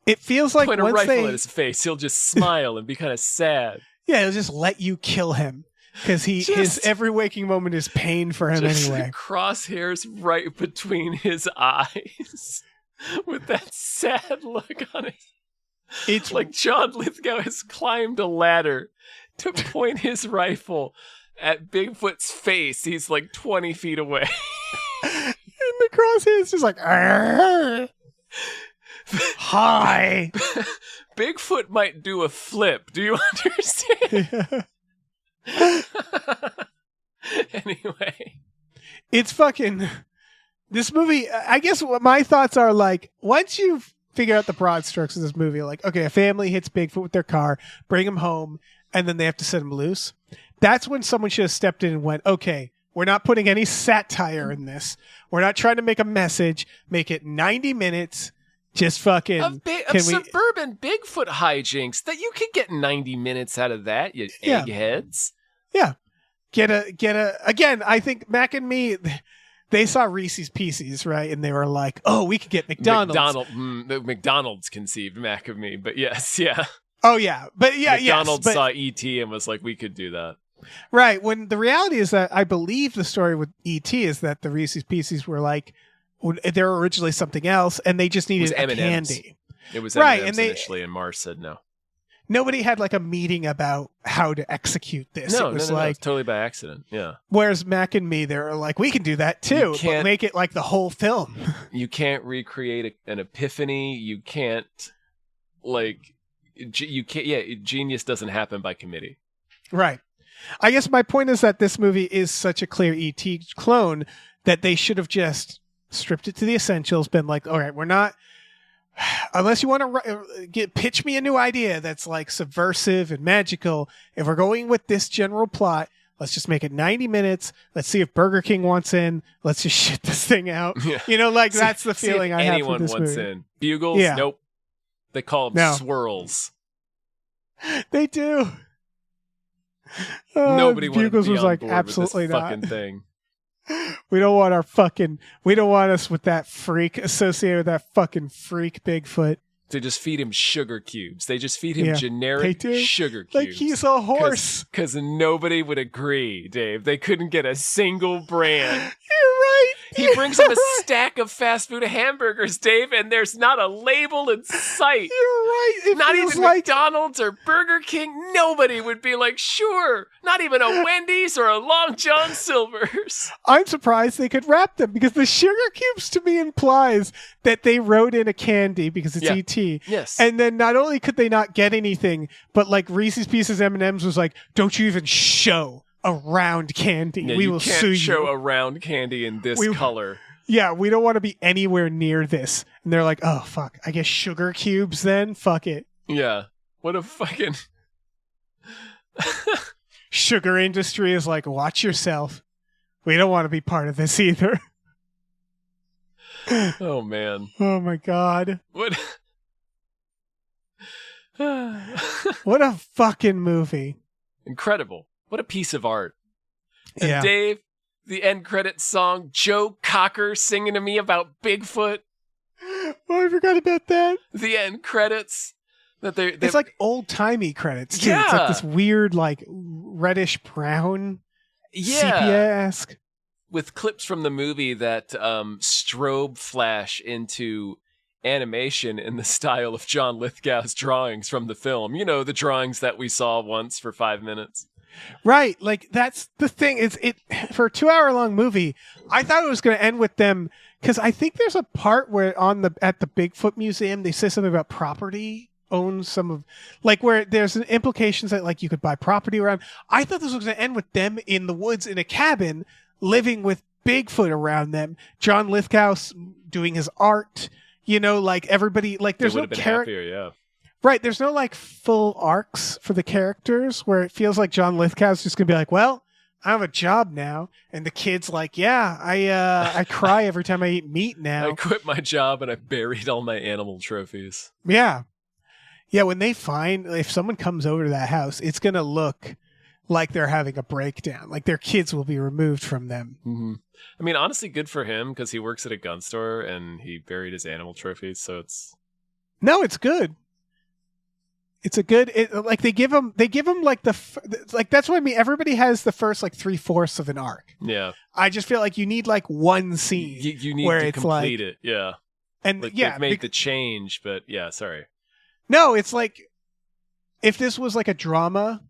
It feels like Point a once rifle at his face. He'll just smile and be kind of sad. Yeah, he'll just let you kill him. Because his every waking moment is pain for him anyway. Crosshairs right between his eyes with that sad look on it. It's like John Lithgow has climbed a ladder to point his rifle at Bigfoot's face. He's like 20 feet away. And the crosshairs just like, hi. Bigfoot might do a flip. Do you understand? Yeah. Anyway, it's fucking this movie. I guess what my thoughts are like, once you figure out the broad strokes of this movie, like, okay, a family hits Bigfoot with their car, bring him home, and then they have to set him loose. That's when someone should have stepped in and went, okay, we're not putting any satire in this. We're not trying to make a message. Make it 90 minutes. Just fucking of suburban Bigfoot hijinks that you could get 90 minutes out of that, you eggheads. Yeah. Get a again, I think Mac and me, they saw Reese's Pieces, right? And they were like, oh, we could get McDonald's. McDonald's conceived Mac of me, but yes, yeah. Oh yeah. But yeah, McDonald's saw E.T. and was like, we could do that. Right. When the reality is that I believe the story with E.T. is that the Reese's Pieces were like, they were originally something else and they just needed a candy. It was right, M&Ms and they, initially, and Mars said no. Nobody had like a meeting about how to execute this. No, it was no, it's totally by accident. Yeah. Whereas Mac and me, they were like, we can do that too, but make it like the whole film. You can't recreate an epiphany. You can't genius doesn't happen by committee. Right. I guess my point is that this movie is such a clear E.T. clone that they should have just stripped it to the essentials, been like, all right, we're not, unless you want to pitch me a new idea that's like subversive and magical, if we're going with this general plot, let's just make it 90 minutes. Let's see if Burger King wants in. Let's just shit this thing out. Yeah. You know, like that's the feeling I have for this movie. Anyone wants in. Bugles? Yeah. Nope. They call them swirls. They do. Nobody Bugles was like, absolutely not. Fucking thing. We don't want us with that freak associated with that fucking freak Bigfoot. They just feed him sugar cubes. They just feed him generic sugar cubes. Like he's a horse. Because nobody would agree, Dave. They couldn't get a single brand. You're right. He brings him a stack of fast food hamburgers, Dave, and there's not a label in sight. You're right. Not even McDonald's or Burger King. Nobody would be like, sure. Not even a Wendy's or a Long John Silver's. I'm surprised they could wrap them because the sugar cubes to me implies that they wrote in a candy because it's E.T. Yes. And then not only could they not get anything, but like Reese's Pieces M&Ms was like, don't you even show a round candy. Yeah, we will sue you. You can't show a round candy in this color. Yeah, we don't want to be anywhere near this. And they're like, oh, fuck. I guess sugar cubes then? Fuck it. Yeah. What a fucking... Sugar industry is like, watch yourself. We don't want to be part of this either. Oh, man. Oh, my God. What? What a fucking movie. Incredible. What a piece of art. And Dave, the end credits song, Joe Cocker singing to me about Bigfoot. Oh, I forgot about that. The end credits. It's like old-timey credits, too. Yeah. It's like this weird, like, reddish-brown, sepia-esque. With clips from the movie that strobe flash into animation in the style of John Lithgow's drawings from the film. You know, the drawings that we saw once for 5 minutes. Right, like that's the thing. It for a 2-hour-long movie. I thought it was going to end with them because I think there's a part where at the Bigfoot Museum they say something about property owns some of, like where there's implications that like you could buy property around. I thought this was going to end with them in the woods in a cabin living with Bigfoot around them. John Lithgow's doing his art. Like everybody, like there's no character. Yeah. Right, there's no like full arcs for the characters where it feels like John Lithgow's just gonna be like, well, I have a job now, and the kid's like, yeah, I cry every time I eat meat now. I quit my job and I buried all my animal trophies. Yeah, when they if someone comes over to that house, it's gonna look like they're having a breakdown, like their kids will be removed from them. Mm-hmm. I mean, honestly, good for him because he works at a gun store and he buried his animal trophies, so it's good. It's a good, like they give him like like that's what I mean. Everybody has the first like 3/4 of an arc. Yeah. I just feel like you need like one scene. You need where to it's complete like, it. Yeah. And like yeah, they've made the change, but yeah, sorry. No, it's like if this was like a drama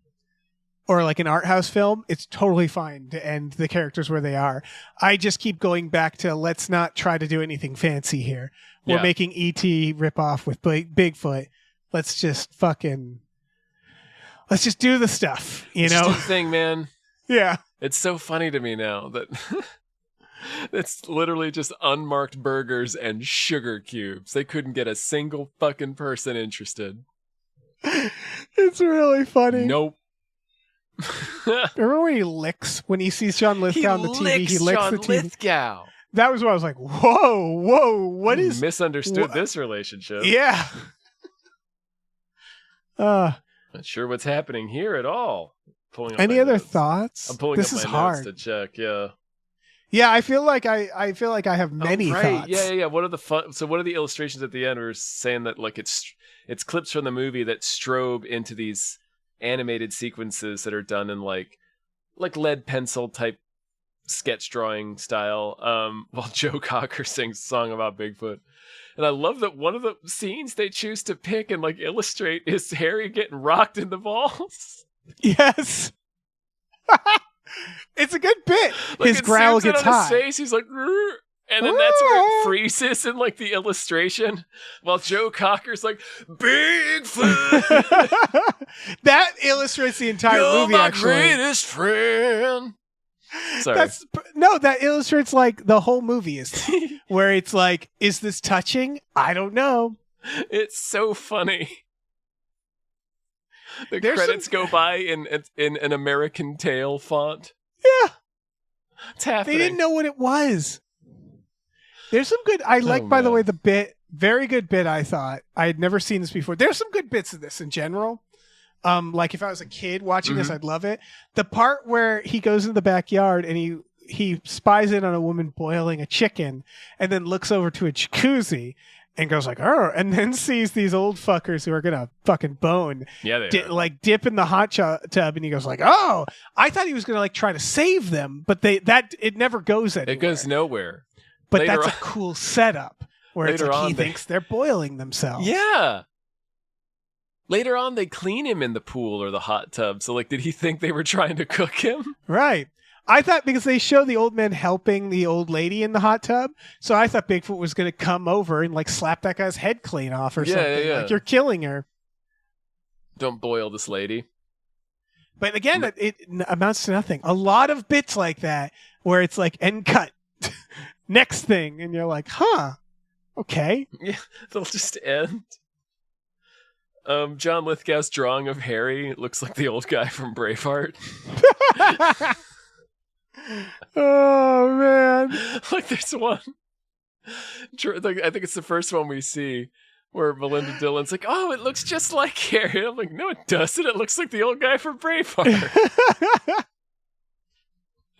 or like an art house film, it's totally fine to end the characters where they are. I just keep going back to let's not try to do anything fancy here. We're making E.T. ripoff with Bigfoot. Let's just do the stuff, Let's just do the thing, man. Yeah. It's so funny to me now that it's literally just unmarked burgers and sugar cubes. They couldn't get a single fucking person interested. It's really funny. Nope. Remember when he sees John Lithgow on the TV? He licks John the TV. Lithgow. That was where I was like, whoa, what is... Misunderstood this relationship. Yeah. Not sure what's happening here at all. Any other thoughts? I'm pulling this up is my hard notes to check. Yeah. Yeah, I feel like I have many thoughts. Yeah. What are the illustrations at the end? We were saying that like it's clips from the movie that strobe into these animated sequences that are done in like lead pencil type sketch drawing style. While Joe Cocker sings a song about Bigfoot. And I love that one of the scenes they choose to pick and like illustrate is Harry getting rocked in the balls. Yes. It's a good bit. Like his growl gets high. His face, he's like, "Rrr," and then that's where it freezes in like the illustration, while Joe Cocker's like, Bigfoot. That illustrates the entire movie. You're my actually, greatest friend. Sorry. That illustrates like the whole movie is where it's like, is this touching? I don't know. It's so funny. The credits go by in an American Tail font. Yeah. It's happening. They didn't know what it was. There's some good... by the way, the bit... Very good bit, I thought. I had never seen this before. There's some good bits of this in general. Like if I was a kid watching this, I'd love it. The part where he goes in the backyard and he spies in on a woman boiling a chicken and then looks over to a jacuzzi and goes like, oh, and then sees these old fuckers who are gonna fucking bone. Yeah, they are. Like dip in the hot tub, and he goes like, oh, I thought he was gonna like try to save them, but it never goes anywhere. It goes nowhere. But that's a cool setup where it's like he thinks they're boiling themselves. Yeah. Later on, they clean him in the pool or the hot tub. So, like, did he think they were trying to cook him? Right. I thought because they show the old man helping the old lady in the hot tub, so I thought Bigfoot was going to come over and like slap that guy's head clean off or something. Yeah. Like, you're killing her. Don't boil this lady. But again, it amounts to nothing. A lot of bits like that where it's like end cut, next thing, and you're like, huh, okay. Yeah, they'll just end. John Lithgow's drawing of Harry looks like the old guy from Braveheart. Oh man! Like there's one. I think it's the first one we see where Melinda Dillon's like, "Oh, it looks just like Harry." I'm like, "No, it doesn't. It looks like the old guy from Braveheart."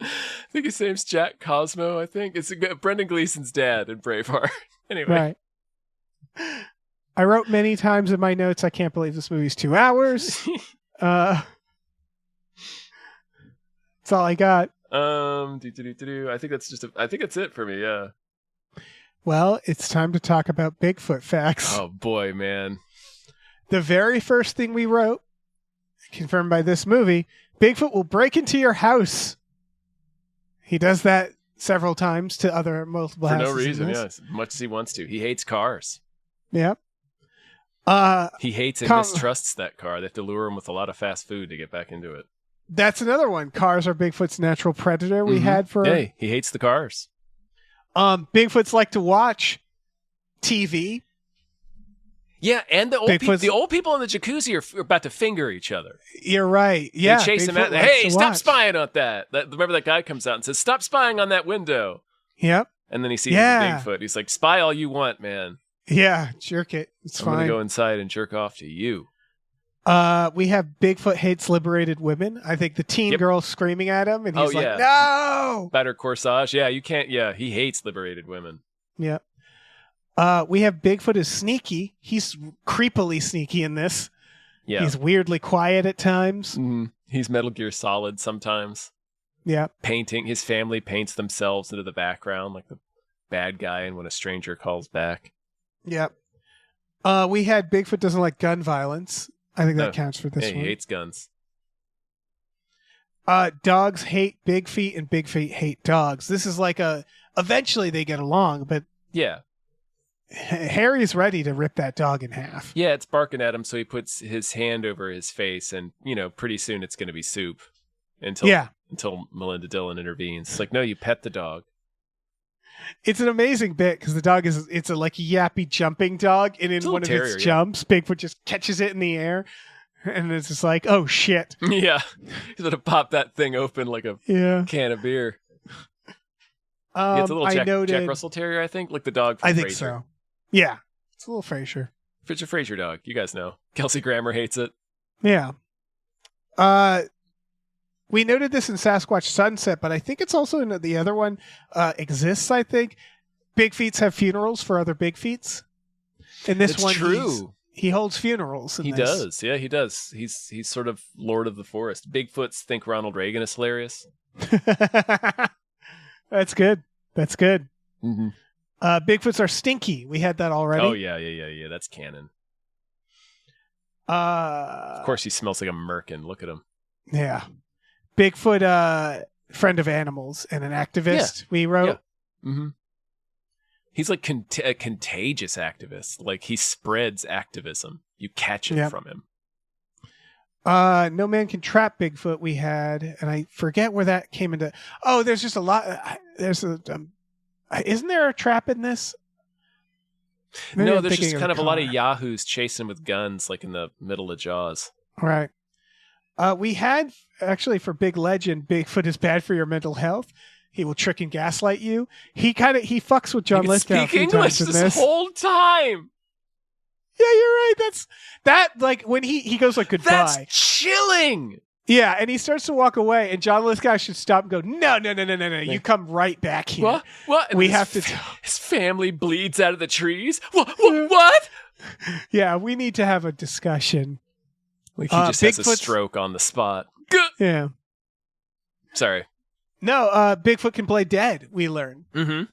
I think his name's Jack Cosmo. I think it's Brendan Gleeson's dad in Braveheart. Anyway, right. I wrote many times in my notes, I can't believe this movie's 2 hours. That's all I got. I think that's it for me. Yeah. Well, it's time to talk about Bigfoot facts. Oh boy, man. The very first thing we wrote confirmed by this movie, Bigfoot will break into your house. He does that several times to other multiple houses. For no reason, as much as he wants to. He hates cars. Yep. He hates and mistrusts that car. They have to lure him with a lot of fast food to get back into it. That's another one. Cars are Bigfoot's natural predator. We had for. Hey, he hates the cars. Bigfoots like to watch TV. Yeah, and the old people in the jacuzzi are about to finger each other. You're right. Yeah, they chase him out. Hey, stop spying on that. Remember that guy comes out and says, "Stop spying on that window." Yep. And then he sees the Bigfoot. He's like, "Spy all you want, man." Yeah, jerk it. It's fine. I'm gonna go inside and jerk off to you. We have Bigfoot hates liberated women. I think the teen girl screaming at him, and he's like, "No!" Better corsage. Yeah, you can't. Yeah, he hates liberated women. Yep. We have Bigfoot is sneaky. He's creepily sneaky in this. Yeah. He's weirdly quiet at times. Mm-hmm. He's Metal Gear Solid sometimes. Yeah. Painting. His family paints themselves into the background like the bad guy and when a stranger calls back. Yep. We had Bigfoot doesn't like gun violence. I think that counts for this one. He hates guns. Dogs hate big feet and big feet hate dogs. This is like eventually they get along, but yeah. Harry's ready to rip that dog in half. Yeah, it's barking at him, so he puts his hand over his face, and pretty soon it's going to be soup until Melinda Dillon intervenes. It's like, no, you pet the dog. It's an amazing bit because the dog it's a yappy jumping dog, and in one of its jumps, Bigfoot just catches it in the air, and it's just like, oh shit. Yeah, he's going to pop that thing open like a can of beer. It's a little Jack Russell Terrier, I think, like the dog from I think Frasier. So. Yeah, it's a little Frasier. It's a Frasier dog. You guys know. Kelsey Grammer hates it. Yeah. We noted this in Sasquatch Sunset, but I think it's also in the other one exists, I think. Big Feets have funerals for other Big Feets. In this one, true. He holds funerals. He does. Yeah, he does. He's sort of Lord of the Forest. Bigfoots think Ronald Reagan is hilarious. That's good. That's good. Mm-hmm. Bigfoots are stinky. We had that already. Oh, yeah. That's canon. Of course, he smells like a merkin. Look at him. Yeah. Bigfoot, friend of animals and an activist, we wrote. Yeah. Mm-hmm. He's like a contagious activist. Like, he spreads activism. You catch it from him. No man can trap Bigfoot we had, and I forget where that came into. Oh, there's just a lot. Isn't there a trap in this? Maybe no, there's just kind of a lot of yahoos chasing with guns, like in the middle of Jaws. Right. We had, actually, for Big Legend, Bigfoot is bad for your mental health. He will trick and gaslight you. He fucks with John Lithgow. Speak English this whole time. Yeah, you're right. That like when he goes like goodbye. That's chilling. Yeah, and he starts to walk away, and John Lithgow should stop and go, no. You come right back here. What? We have to. His family bleeds out of the trees. What? Yeah, we need to have a discussion. Like he just has a stroke on the spot. Yeah. Sorry. No, Bigfoot can play dead, we learn. Mm-hmm.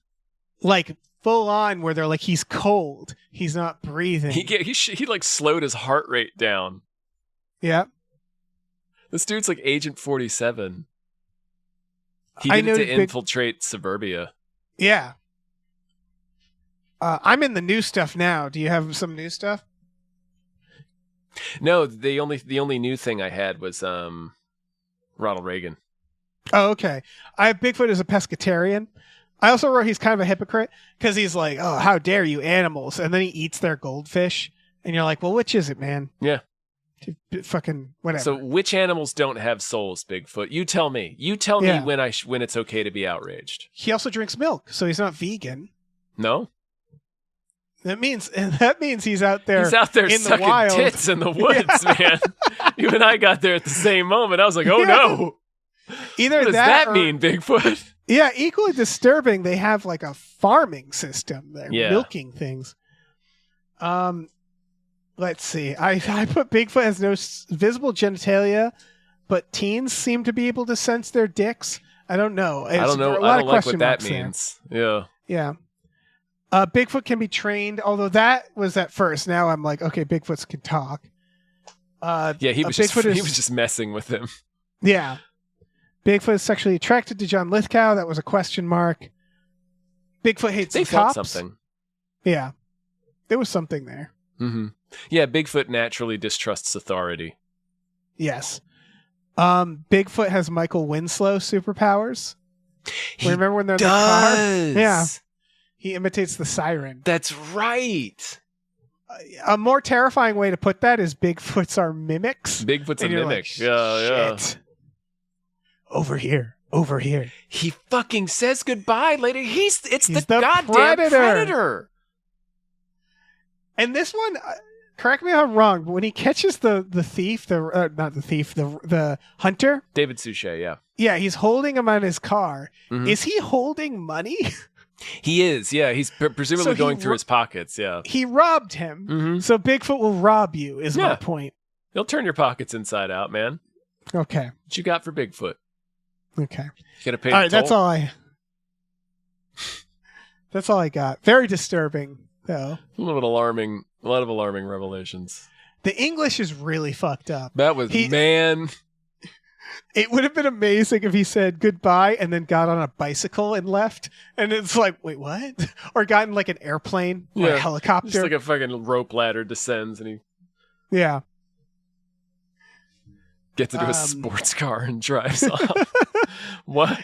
Like, full on, where they're like, he's cold. He's not breathing. He like slowed his heart rate down. Yeah. This dude's like Agent 47. He did it to infiltrate suburbia. Yeah. I'm in the new stuff now. Do you have some new stuff? No, the only new thing I had was Ronald Reagan. Oh, okay. I have Bigfoot as a pescatarian. I also wrote he's kind of a hypocrite because he's like, oh, how dare you animals? And then he eats their goldfish. And you're like, well, which is it, man? Yeah. Fucking whatever. So which animals don't have souls, Bigfoot? You tell me. You tell me when it's okay to be outraged. He also drinks milk, so he's not vegan. No? That means he's out there. He's out there in sucking the wild. Tits in the woods, man. You and I got there at the same moment. I was like, oh no. Either what does that mean, Bigfoot? Yeah, equally disturbing. They have like a farming system. They're milking things. Let's see. I put Bigfoot has no visible genitalia, but teens seem to be able to sense their dicks. I don't know. I don't know. I don't like what that means. There. Yeah. Bigfoot can be trained, although that was at first. Now I'm like, okay, Bigfoots can talk. He was just messing with him. Yeah. Bigfoot is sexually attracted to John Lithgow. That was a question mark. Bigfoot hates the felt cops. Something. Yeah. There was something there. Mm-hmm. Yeah, Bigfoot naturally distrusts authority. Yes. Bigfoot has Michael Winslow superpowers. Remember when they're in the car? Yeah. He imitates the siren. That's right. A more terrifying way to put that is Bigfoots are mimics. Bigfoot's a mimic. Like, yeah. Over here. He fucking says goodbye later. He's the goddamn predator. And this one, correct me if I'm wrong, but when he catches the thief, the hunter, David Suchet, yeah. Yeah, he's holding him on his car. Mm-hmm. Is he holding money? He is, yeah. He's presumably going through his pockets, yeah. He robbed him. Mm-hmm. So Bigfoot will rob you, is my point. He'll turn your pockets inside out, man. Okay. What you got for Bigfoot? Okay. You gotta pay all right, toll. That's all I got. Very disturbing, though. A lot of alarming revelations. The English is really fucked up. That was, man. It would have been amazing if he said goodbye and then got on a bicycle and left. And it's like, wait, what? Or got in like an airplane or a helicopter. Just like a fucking rope ladder descends and he gets into a sports car and drives off. What?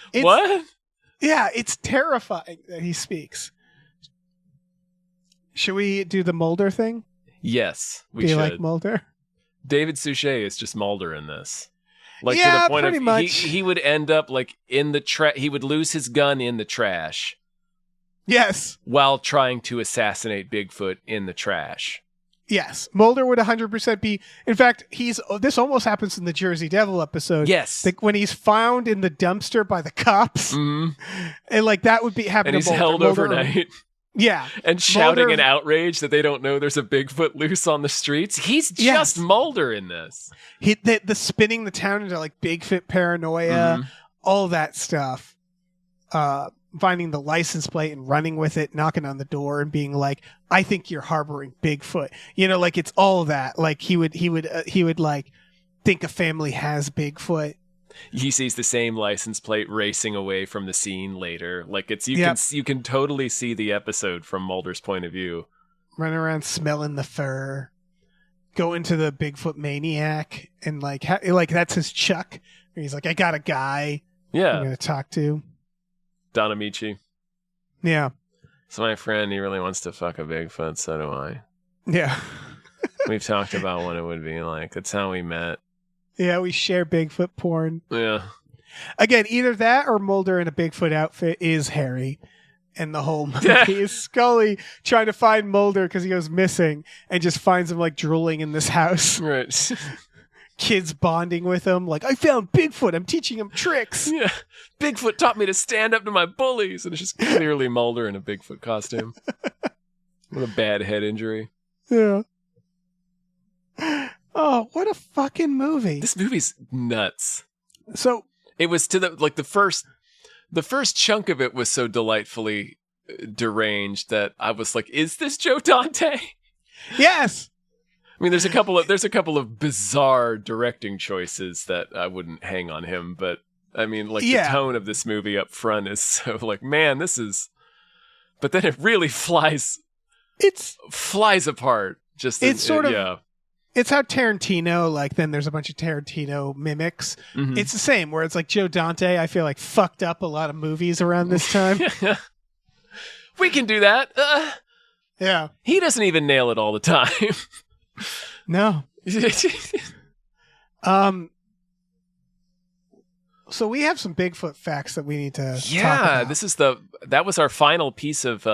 Yeah, it's terrifying that he speaks. Should we do the Mulder thing? Yes, we should. Do you like Mulder? David Suchet is just Mulder in this. Like, yeah, to the point pretty of much. He would end up like in the he would lose his gun in the trash. Yes. While trying to assassinate Bigfoot in the trash. Yes. Mulder would 100% be. In fact, this almost happens in the Jersey Devil episode. Yes. Like when he's found in the dumpster by the cops. Mm-hmm. And like that would be happening. And he's held overnight. Yeah. And shouting in outrage that they don't know there's a Bigfoot loose on the streets. He's just Mulder in this. The spinning the town into like Bigfoot paranoia, all that stuff. Finding the license plate and running with it, knocking on the door and being like, I think you're harboring Bigfoot. You know, like it's all that. Like he would like think a family has Bigfoot. He sees the same license plate racing away from the scene later. Like you can totally see the episode from Mulder's point of view. Running around smelling the fur, go into the Bigfoot maniac, and like that's his Chuck. He's like, I got a guy. Yeah, I'm gonna talk to. Don Amici. Yeah. So my friend, he really wants to fuck a Bigfoot. So do I. Yeah. We've talked about what it would be like. That's how we met. Yeah, we share Bigfoot porn. Yeah. Again, either that or Mulder in a Bigfoot outfit is Harry. And the whole movie is Scully trying to find Mulder because he goes missing and just finds him like drooling in this house. Right. Kids bonding with him. Like, I found Bigfoot. I'm teaching him tricks. Yeah. Bigfoot taught me to stand up to my bullies. And it's just clearly Mulder in a Bigfoot costume. With a bad head injury. Yeah. Oh, what a fucking movie. This movie's nuts. So it was to the first chunk of it was so delightfully deranged that I was like, is this Joe Dante? Yes. I mean, there's a couple of bizarre directing choices that I wouldn't hang on him, but I mean, like the tone of this movie up front is so like, man, this is, but then it really flies apart. It's how Tarantino, like, then there's a bunch of Tarantino mimics. Mm-hmm. It's the same, where it's like Joe Dante, I feel like, fucked up a lot of movies around this time. We can do that. Yeah. He doesn't even nail it all the time. No. So we have some Bigfoot facts that we need to talk about. That was our final piece of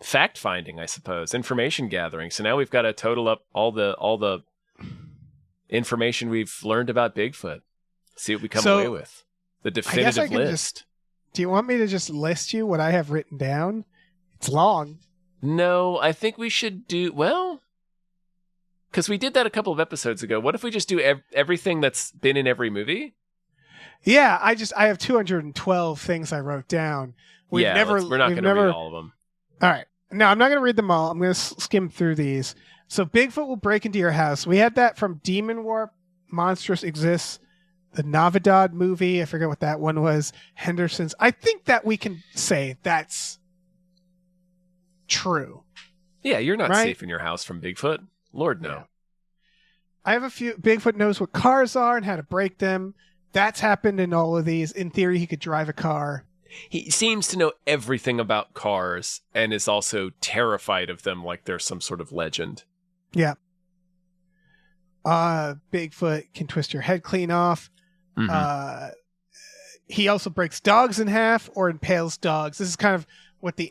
fact finding, I suppose, information gathering. So now we've got to total up all the information we've learned about Bigfoot. See what we come away with. The definitive list. Do you want me to just list you what I have written down? It's long. No, I think we should do because we did that a couple of episodes ago. What if we just do everything that's been in every movie? Yeah, I have 212 things I wrote down. We're not going to read all of them. All right. No, I'm not going to read them all. I'm going to skim through these. So Bigfoot will break into your house. We had that from Demon Warp, Monstrous Exists, the Navidad movie. I forget what that one was. Hendersons. I think that we can say that's true. Yeah, you're not right? safe in your house from Bigfoot. Lord, no. Yeah. I have a few. Bigfoot knows what cars are and how to break them. That's happened in all of these. In theory, he could drive a car. He seems to know everything about cars and is also terrified of them like they're some sort of legend. Yeah. Bigfoot can twist your head clean off. Mm-hmm. He also breaks dogs in half or impales dogs. This is kind of what the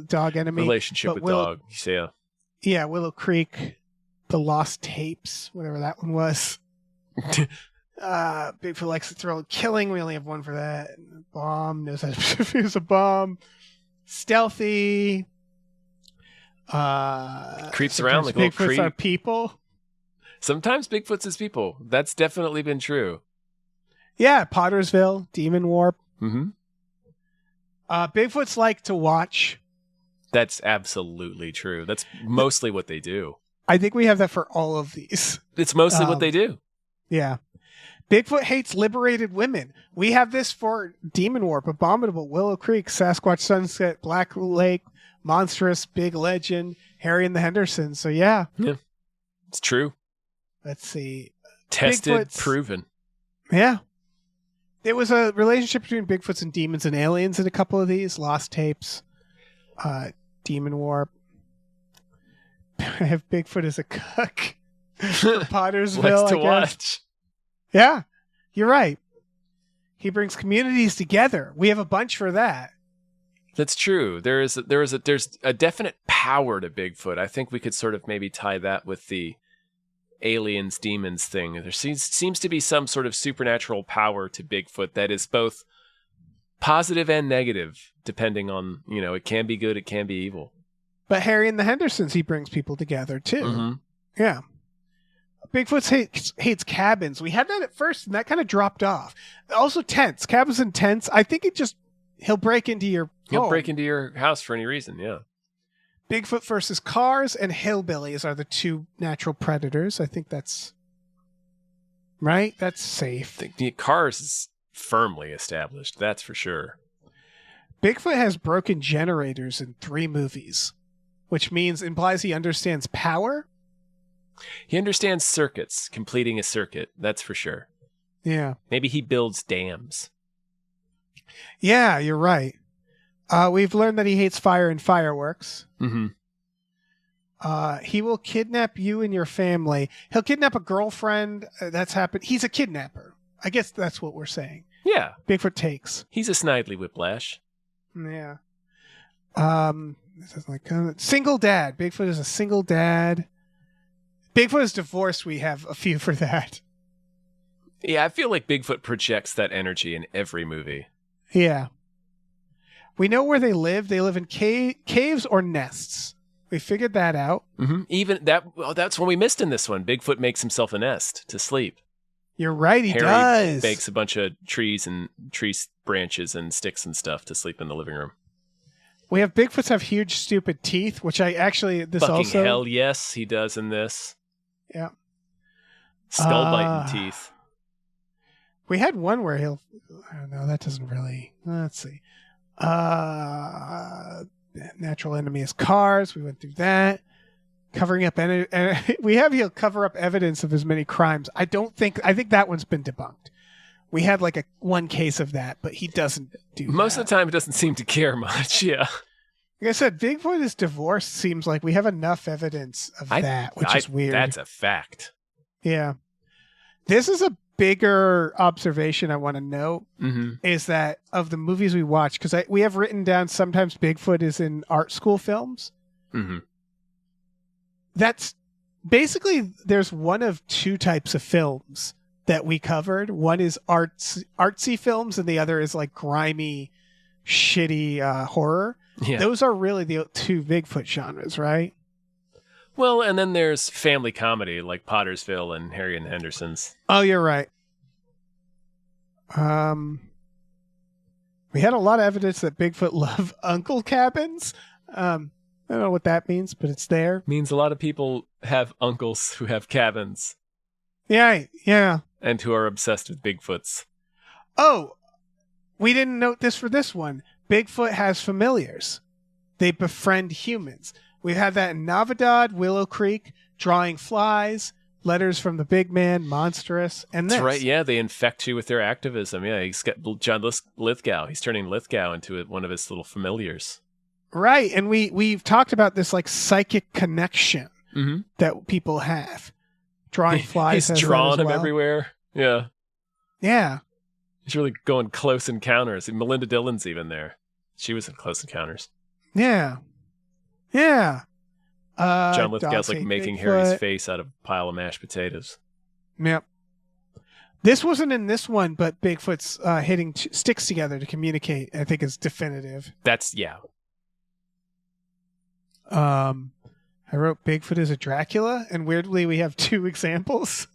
dog enemy. Relationship with dog. Yeah. Yeah, Willow Creek, the Lost Tapes, whatever that one was. Bigfoot likes to thrill of killing. We only have one for that. Bomb knows how to defuse a bomb. Stealthy. Creeps around like a little Bigfoots creep. are people. Sometimes Bigfoot's is people. That's definitely been true. Yeah, Pottersville, Demon Warp. Mm-hmm. Bigfoots like to watch. That's absolutely true. That's mostly what they do. I think we have that for all of these. It's mostly what they do. Yeah. Bigfoot hates liberated women. We have this for Demon Warp, Abominable, Willow Creek, Sasquatch Sunset, Black Lake, Monstrous, Big Legend, Harry and the Hendersons. So yeah. Yeah. It's true. Let's see. Tested, Bigfoot's, proven. Yeah. There was a relationship between Bigfoots and demons and aliens in a couple of these. Lost Tapes, Demon Warp. I have Bigfoot as a cuck for Pottersville, Likes to I guess. watch. Yeah, you're right. He brings communities together. We have a bunch for that. That's true. There's a definite power to Bigfoot. I think we could sort of maybe tie that with the aliens, demons thing. There seems to be some sort of supernatural power to Bigfoot that is both positive and negative, depending on, it can be good, it can be evil. But Harry and the Hendersons, he brings people together too. Mm-hmm. Yeah. Bigfoot hates cabins. We had that at first, and that kind of dropped off. Also tents. Cabins and tents. I think he'll break into your home. break into your house for any reason, yeah. Bigfoot versus cars and hillbillies are the two natural predators. I think that's right. That's safe. I think the cars is firmly established, that's for sure. Bigfoot has broken generators in 3 movies, which implies he understands power. He understands circuits, completing a circuit, that's for sure. Yeah. Maybe he builds dams. Yeah, you're right. We've learned that he hates fire and fireworks. Mm-hmm. He will kidnap you and your family. He'll kidnap a girlfriend. That's happened. He's a kidnapper. I guess that's what we're saying. Yeah. Bigfoot takes. He's a Snidely Whiplash. Yeah. Single dad. Bigfoot is a single dad. Bigfoot is divorced. We have a few for that. Yeah, I feel like Bigfoot projects that energy in every movie. Yeah. We know where they live. They live in caves or nests. We figured that out. Mm-hmm. Even that's when we missed in this one. Bigfoot makes himself a nest to sleep. You're right, he Harry does. bakes a bunch of trees and tree branches and sticks and stuff to sleep in the living room. We have Bigfoots have huge, stupid teeth, which Fucking hell yes, he does in this. Yeah. Skull-biting teeth. We had one where I don't know, that doesn't really... Let's see. Natural enemy is cars. We went through that. Covering up... he'll cover up evidence of as many crimes. I think that one's been debunked. We had like one case of that, but he doesn't do Most of the time, he doesn't seem to care much, yeah. Like I said, Bigfoot is divorced. Seems like we have enough evidence of that, which is weird. That's a fact. Yeah. This is a bigger observation I want to note, is that of the movies we watch, because we have written down sometimes Bigfoot is in art school films. Mm-hmm. That's basically, there's one of 2 types of films that we covered. One is artsy films, and the other is like grimy, shitty horror. Yeah. Those are really the 2 Bigfoot genres, right? Well, and then there's family comedy like Pottersville and Harry and the Hendersons. Oh, you're right. We had a lot of evidence that Bigfoot love uncle cabins. I don't know what that means, but it's there. Means a lot of people have uncles who have cabins. Yeah. And who are obsessed with Bigfoots. Oh, we didn't note this for this one. Bigfoot has familiars. They befriend humans. We've had that in Navidad, Willow Creek, Drawing Flies, Letters from the Big Man, Monstrous, and this. That's right, yeah, they infect you with their activism. Yeah, he's got John Lithgow. He's turning Lithgow into one of his little familiars. Right, and we've talked about this like psychic connection that people have. Drawing Flies He's has drawing that as him well. everywhere. Yeah. Yeah. He's really going Close Encounters. And Melinda Dillon's even there. She was in Close Encounters. Yeah. John Lithgow's like Dog making Bigfoot. Harry's face out of a pile of mashed potatoes. Yep. This wasn't in this one, but Bigfoot's hitting sticks together to communicate, I think, is definitive. Yeah. I wrote Bigfoot is a Dracula, and weirdly we have 2 examples.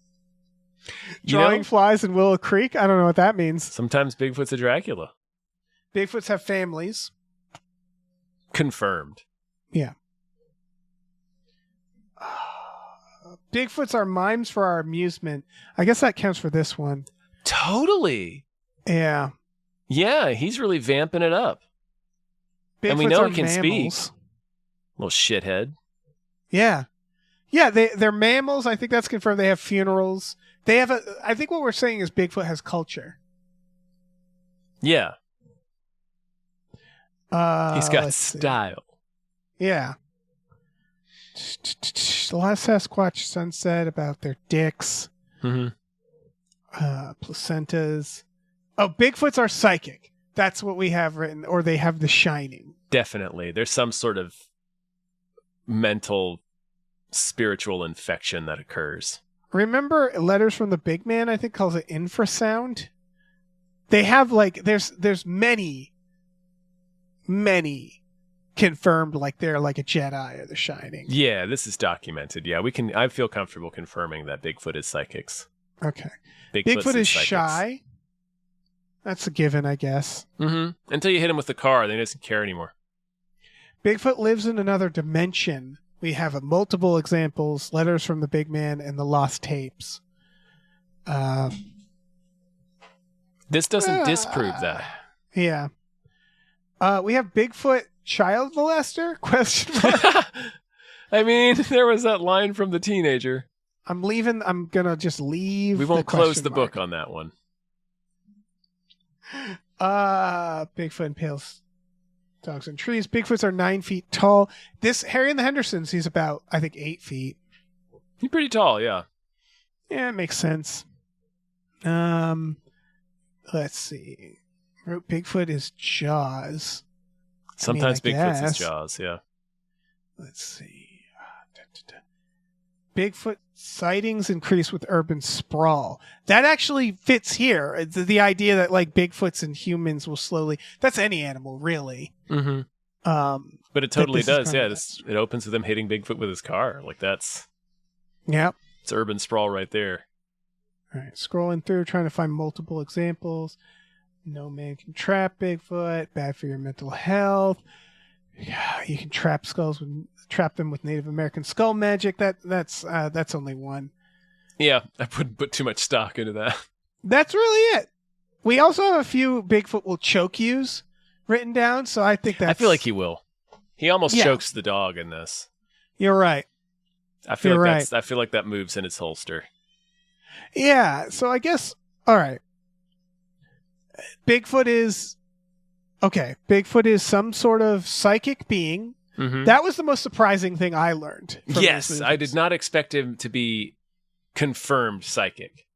Drawing Flies in Willow Creek. I don't know what that means. Sometimes Bigfoot's a Dracula. Bigfoots have families. Confirmed. Yeah. Bigfoots are mimes for our amusement. I guess that counts for this one. Totally. Yeah. Yeah, he's really vamping it up. Bigfoots And we know are he can mammals. speak. Little shithead. Yeah. Yeah, they're mammals. I think that's confirmed. They have funerals. They have I think what we're saying is Bigfoot has culture. Yeah. He's got let's see. style. Yeah. A lot of Sasquatch Sunset about their dicks. Mm-hmm. Placentas. Oh, Bigfoots are psychic. That's what we have written. Or they have the shining. Definitely. There's some sort of mental, spiritual infection that occurs. Remember Letters from the Big Man, I think, calls it infrasound? They have, like, there's many confirmed, like, they're like a Jedi or the Shining. Yeah, this is documented. Yeah, I feel comfortable confirming that Bigfoot is psychics. Okay. Bigfoot is psychics. shy. That's a given, I guess. Mm-hmm. Until you hit him with the car, then he doesn't care anymore. Bigfoot lives in another dimension. We have multiple examples, Letters from the Big Man and the Lost Tapes. This doesn't disprove that. Yeah. We have Bigfoot child molester? Question mark. I mean, there was that line from the teenager. I'm gonna just leave. We won't the close question the mark. book on that one. Bigfoot impales dogs in trees. Bigfoots are 9 feet tall. This Harry and the Hendersons, he's about, I think, 8 feet. He's pretty tall, yeah. Yeah, it makes sense. Let's see. Bigfoot is Jaws. Sometimes I Bigfoot's guess. is Jaws, yeah. Let's see. Bigfoot sightings increase with urban sprawl. That actually fits here. The idea that like Bigfoots and humans will slowly. That's any animal, really. Mm-hmm. But it totally does. Yeah, it opens with him hitting Bigfoot with his car. Like that's. Yeah. It's urban sprawl right there. All right, scrolling through, trying to find multiple examples. No man can trap Bigfoot. Bad for your mental health. You can trap them with Native American skull magic. That's only one. Yeah, I wouldn't put too much stock into that. That's really it. We also have a few Bigfoot will choke yous written down, so I think that's... I feel like he will. He almost chokes the dog in this. You're right. I feel like that moves in its holster. Yeah, so I guess... All right. Bigfoot is some sort of psychic being. Mm-hmm. That was the most surprising thing I learned. Yes, I did not expect him to be confirmed psychic.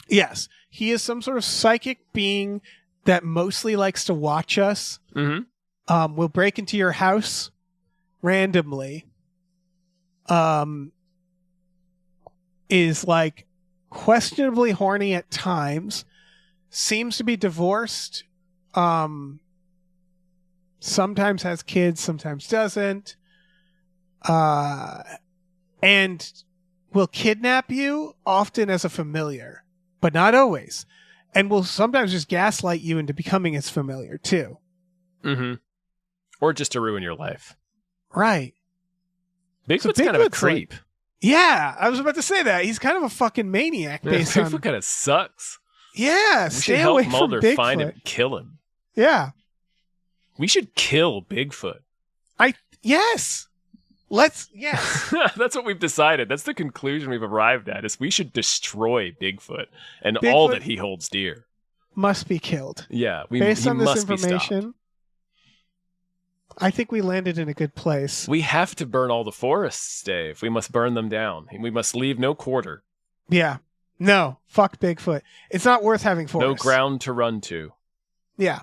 Yes, he is some sort of psychic being that mostly likes to watch us. Mm-hmm. Will break into your house randomly. Is like questionably horny at times. Seems to be divorced. Sometimes has kids, sometimes doesn't. And will kidnap you, often as a familiar, but not always. And will sometimes just gaslight you into becoming its familiar, too. Mm-hmm. Or just to ruin your life. Right. Bigfoot's kind of a creep. Yeah, I was about to say that. He's kind of a fucking maniac based on... Bigfoot kind of sucks. Yeah, we stay should away help Mulder from Bigfoot. find him, kill him. Yeah. We should kill Bigfoot. Yes. Yes. That's what we've decided. That's the conclusion we've arrived at, is we should destroy Bigfoot and all that he holds dear. Must be killed. Yeah. Based on this must information, I think we landed in a good place. We have to burn all the forests, Dave. We must burn them down. We must leave no quarter. Yeah. No. Fuck Bigfoot. It's not worth having forests. No ground to run to. Yeah.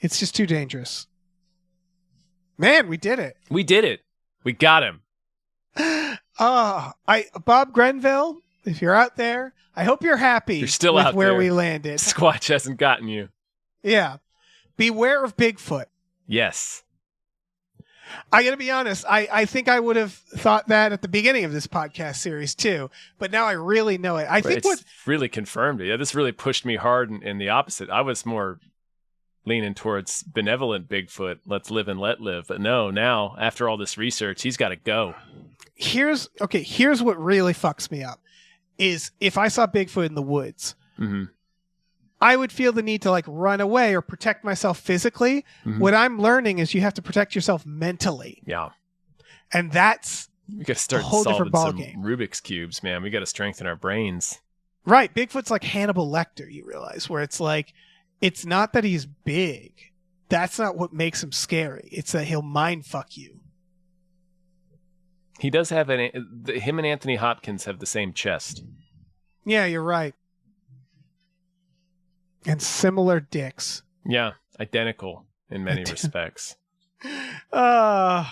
It's just too dangerous. Man, we did it. We did it. We got him. Bob Grenville, if you're out there, I hope you're happy. You're still with out where there. We landed. Squatch hasn't gotten you. Yeah. Beware of Bigfoot. Yes. I got to be honest. I think I would have thought that at the beginning of this podcast series too, but now I really know it. I think it's really confirmed it. Yeah, this really pushed me hard in the opposite. I was more leaning towards benevolent Bigfoot. Let's live and let live. But no, now after all this research, he's got to go. Here's what really fucks me up is if I saw Bigfoot in the woods, I would feel the need to like run away or protect myself physically. What I'm learning is you have to protect yourself mentally. Yeah. And that's we got to start a whole solving different some ballgame. Rubik's Cubes, man. We got to strengthen our brains. Right. Bigfoot's like Hannibal Lecter, you realize, where it's like, it's not that he's big. That's not what makes him scary. It's that he'll mind fuck you. He does have him and Anthony Hopkins have the same chest. Yeah, you're right. And similar dicks. Yeah, identical in many respects. All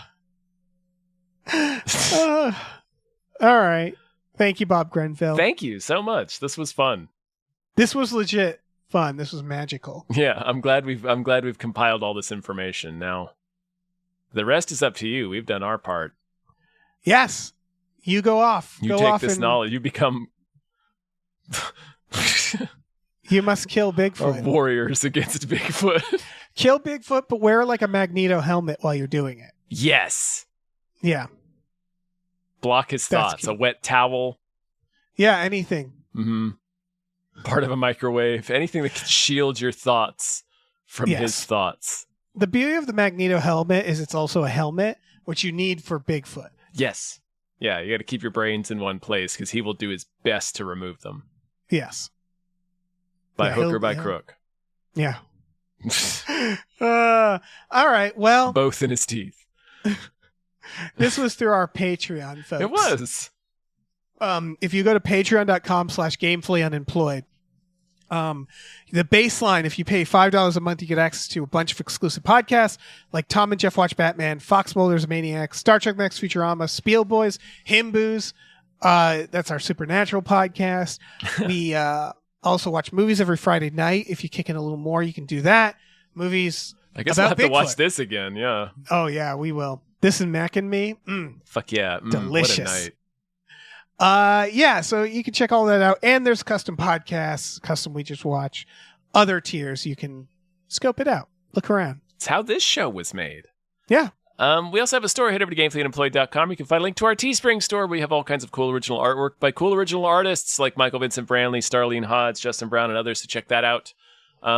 right. Thank you, Bob Grenville. Thank you so much. This was fun. This was legit fun. This was magical. Yeah, I'm glad we've compiled all this information. Now, the rest is up to you. We've done our part. Yes. You go off. You take this knowledge. You become You must kill Bigfoot. Our warriors against Bigfoot. Kill Bigfoot, but wear like a Magneto helmet while you're doing it. Yes. Yeah. Block his thoughts. Key. A wet towel. Yeah, anything. Part of a microwave. Anything that can shield your thoughts from his thoughts. The beauty of the Magneto helmet is it's also a helmet, which you need for Bigfoot. Yes. Yeah, you got to keep your brains in one place because he will do his best to remove them. Yes. By hook or by crook. Yeah. All right. Well, both in his teeth. This was through our Patreon, folks. It was. If you go to patreon.com/gamefullyunemployed, the baseline, if you pay $5 a month, you get access to a bunch of exclusive podcasts like Tom and Jeff Watch Batman, Fox Mulder's Maniac, Star Trek Next Futurama, Spiel Boys, Himboos. That's our Supernatural podcast. We also watch movies every Friday night. If you kick in a little more, you can do that. Movies. I guess we'll have Bigfoot. To watch this again. Yeah. Oh yeah, we will. This and Mac and Me. Fuck yeah. Delicious. What a night. Yeah, so you can check all that out. And there's custom podcasts, custom We Just Watch, other tiers. You can scope it out. Look around. It's how this show was made. Yeah. We also have a store. Head over to gamefullyunemployed.com. You can find a link to our Teespring store. We have all kinds of cool original artwork by cool original artists like Michael Vincent Branley, Starlene Hodds, Justin Brown, and others. So check that out.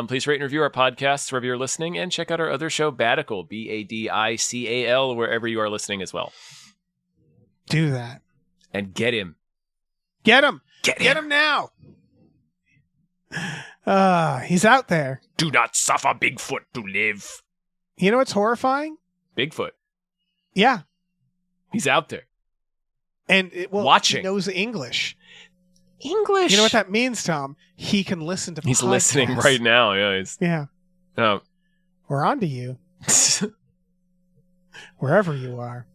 Please rate and review our podcasts wherever you're listening, and check out our other show, Badical, Badical, wherever you are listening as well. Do that. And get him. Get him. Get him now. He's out there. Do not suffer Bigfoot to live. You know what's horrifying? Bigfoot. Yeah. He's out there. And watching. He knows English. English. You know what that means, Tom? He can listen to podcasts. He's listening right now. Yeah. Yeah. Oh. We're on to you. Wherever you are.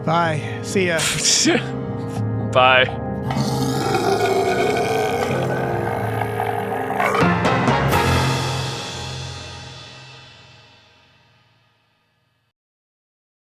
Bye. See ya. Bye.